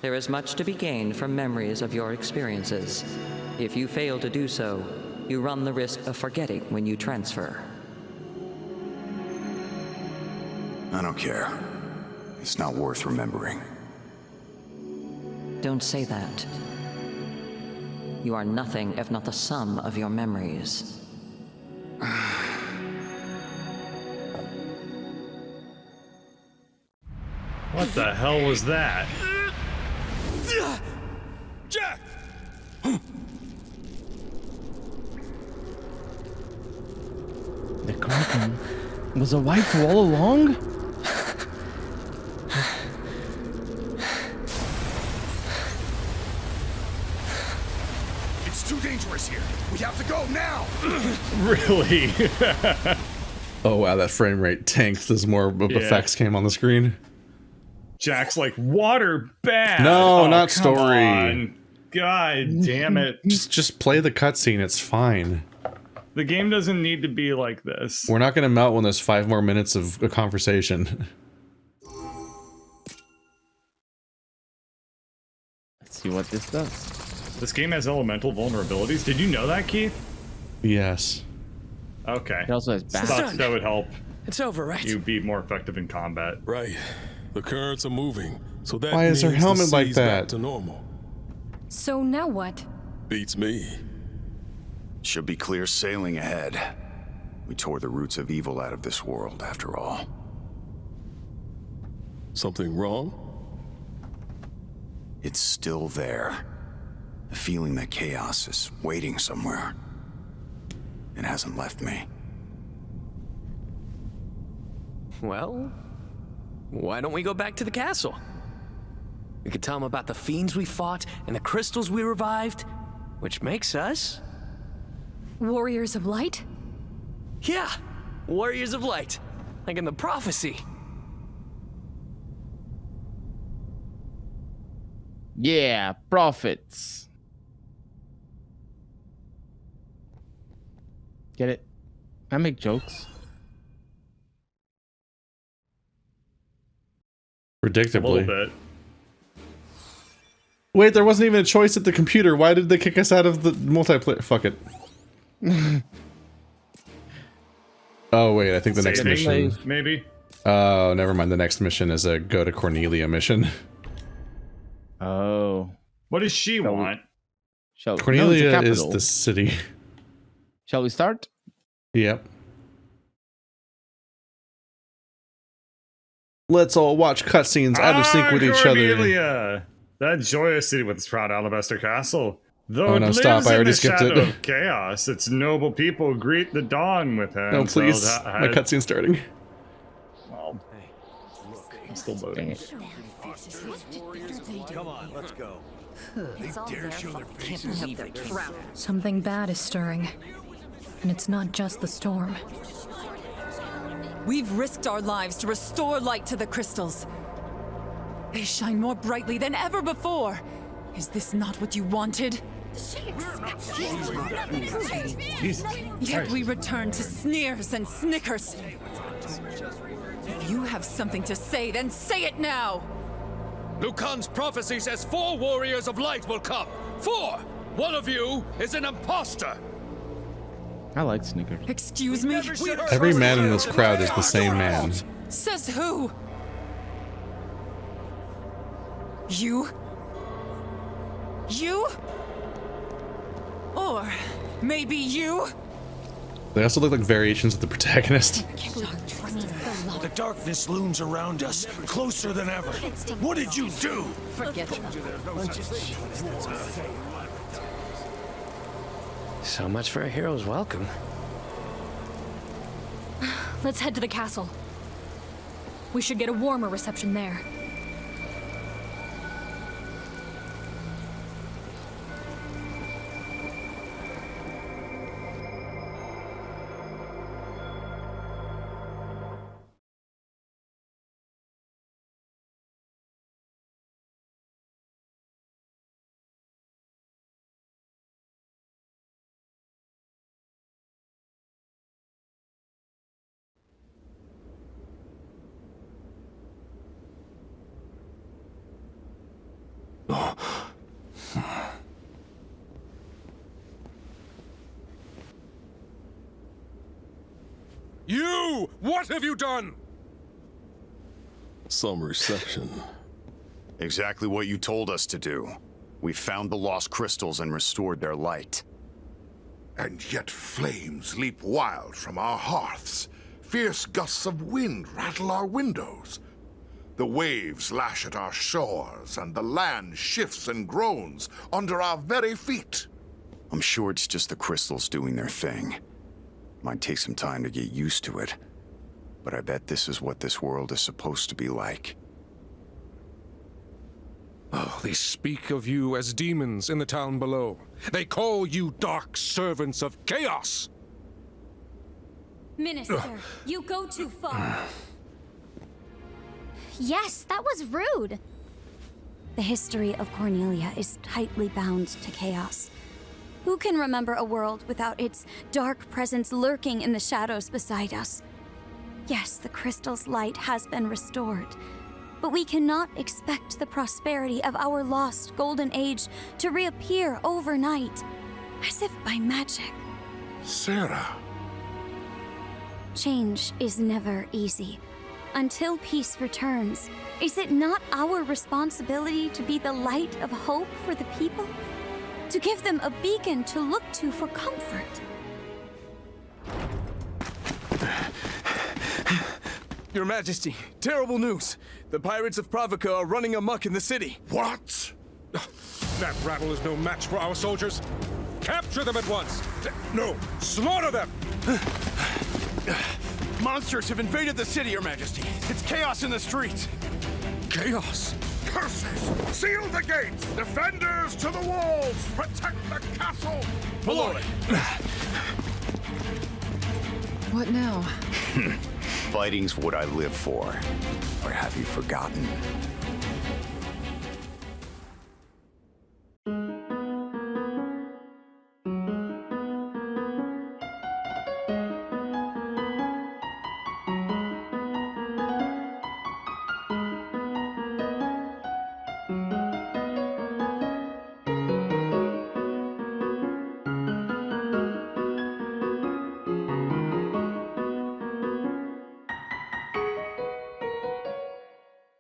[SPEAKER 9] There is much to be gained from memories of your experiences. If you fail to do so, you run the risk of forgetting when you transfer.
[SPEAKER 4] I don't care. It's not worth remembering.
[SPEAKER 9] Don't say that. You are nothing if not the sum of your memories.
[SPEAKER 3] What the hell was that?
[SPEAKER 4] Jack!
[SPEAKER 2] The Kraken was a wife all along?
[SPEAKER 4] It's too dangerous here. We have to go now.
[SPEAKER 3] Really?
[SPEAKER 1] Oh wow, that frame rate tanked as more effects came on the screen.
[SPEAKER 3] Jack's like, water bad.
[SPEAKER 1] No,
[SPEAKER 3] Oh,
[SPEAKER 1] not
[SPEAKER 3] come
[SPEAKER 1] story.
[SPEAKER 3] on. God damn it.
[SPEAKER 1] Just play the cutscene, it's fine.
[SPEAKER 3] The game doesn't need to be like this.
[SPEAKER 1] We're not gonna melt when there's 5 more minutes of a conversation.
[SPEAKER 2] Let's see what this does.
[SPEAKER 3] This game has elemental vulnerabilities. Did you know that, Keith?
[SPEAKER 1] Yes.
[SPEAKER 3] Okay.
[SPEAKER 2] It also has
[SPEAKER 3] Thought
[SPEAKER 2] bats.
[SPEAKER 3] that would help
[SPEAKER 7] It's over, right?
[SPEAKER 3] you be more effective in combat.
[SPEAKER 8] Right. The currents are moving, so that
[SPEAKER 1] Why is her
[SPEAKER 8] means the
[SPEAKER 1] helmet like
[SPEAKER 8] sea's back
[SPEAKER 1] that?
[SPEAKER 8] to normal.
[SPEAKER 6] So now what?
[SPEAKER 8] Beats me.
[SPEAKER 4] Should be clear sailing ahead. We tore the roots of evil out of this world, after all.
[SPEAKER 8] Something wrong?
[SPEAKER 4] It's still there. The feeling that chaos is waiting somewhere. It hasn't left me.
[SPEAKER 7] Well, why don't we go back to the castle? We could tell them about the fiends we fought and the crystals we revived, which makes us...
[SPEAKER 6] Warriors of Light?
[SPEAKER 7] Yeah, Warriors of Light, like in the prophecy.
[SPEAKER 2] Yeah, prophets. Get it? I make jokes.
[SPEAKER 3] A little
[SPEAKER 1] Predictably.
[SPEAKER 3] bit.
[SPEAKER 1] Wait, there wasn't even a choice at the computer. Why did they kick us out of the multiplayer? Fuck it. Oh wait, I think the next
[SPEAKER 3] Saving,
[SPEAKER 1] mission.
[SPEAKER 3] maybe?
[SPEAKER 1] Oh, never mind. The next mission is a go to Cornelia mission.
[SPEAKER 2] Oh.
[SPEAKER 3] What does she want?
[SPEAKER 2] Shall
[SPEAKER 1] Cornelia
[SPEAKER 2] no, it's a
[SPEAKER 1] is
[SPEAKER 2] capital.
[SPEAKER 1] the city.
[SPEAKER 2] Shall we start?
[SPEAKER 1] Yep. Let's all watch cutscenes out of sync with each other.
[SPEAKER 3] Cornelia! That joyous city with its proud alabaster castle. Though
[SPEAKER 1] Oh,
[SPEAKER 3] it
[SPEAKER 1] no,
[SPEAKER 3] lives
[SPEAKER 1] stop. I
[SPEAKER 3] in
[SPEAKER 1] already
[SPEAKER 3] the
[SPEAKER 1] skipped
[SPEAKER 3] shadow
[SPEAKER 1] it.
[SPEAKER 3] of chaos, its noble people greet the dawn with him.
[SPEAKER 1] No, please. My cutscene's starting.
[SPEAKER 3] Well, I'm still loading.
[SPEAKER 10] Come on, let's go.
[SPEAKER 6] Something bad is stirring. And it's not just the storm.
[SPEAKER 5] We've risked our lives to restore light to the crystals. They shine more brightly than ever before. Is this not what you wanted? Yet we return to sneers and snickers. If you have something to say, then say it now!
[SPEAKER 10] Lucan's prophecy says 4 warriors of light will come. 4! One of you is an imposter.
[SPEAKER 2] I like Snickers.
[SPEAKER 5] Excuse me?
[SPEAKER 1] Every man in this crowd is the same man.
[SPEAKER 5] Says who? You? You? Or maybe you?
[SPEAKER 1] They also look like variations of the protagonist.
[SPEAKER 10] The darkness looms around us, closer than ever. What did you do?
[SPEAKER 5] Forget it.
[SPEAKER 7] So much for a hero's welcome.
[SPEAKER 6] Let's head to the castle. We should get a warmer reception there.
[SPEAKER 10] You! What have you done?
[SPEAKER 11] some reception.
[SPEAKER 4] Exactly what you told us to do. We found the lost crystals and restored their light.
[SPEAKER 12] And yet flames leap wild from our hearths. Fierce gusts of wind rattle our windows. The waves lash at our shores, and the land shifts and groans under our very feet.
[SPEAKER 4] I'm sure it's just the crystals doing their thing. Might take some time to get used to it, but I bet this is what this world is supposed to be like.
[SPEAKER 13] Oh, they speak of you as demons in the town below. They call you dark servants of chaos.
[SPEAKER 14] Minister, you go too far.
[SPEAKER 15] Yes, that was rude. The history of Cornelia is tightly bound to chaos. Who can remember a world without its dark presence lurking in the shadows beside us? Yes, the crystal's light has been restored, but we cannot expect the prosperity of our lost golden age to reappear overnight, as if by magic.
[SPEAKER 12] Sarah.
[SPEAKER 15] Change is never easy. Until peace returns, is it not our responsibility to be the light of hope for the people? To give them a beacon to look to for comfort?
[SPEAKER 16] Your Majesty, terrible news. The pirates of Pravica are running amok in the city.
[SPEAKER 12] What?
[SPEAKER 13] That rabble is no match for our soldiers. Capture them at once. No, slaughter them.
[SPEAKER 16] Monsters have invaded the city, Your Majesty. It's chaos in the streets.
[SPEAKER 13] Chaos?
[SPEAKER 12] Curses! Seal the gates! Defenders to the walls! Protect the castle!
[SPEAKER 16] Ballard!
[SPEAKER 5] What now?
[SPEAKER 4] Fighting's what I live for. Or have you forgotten?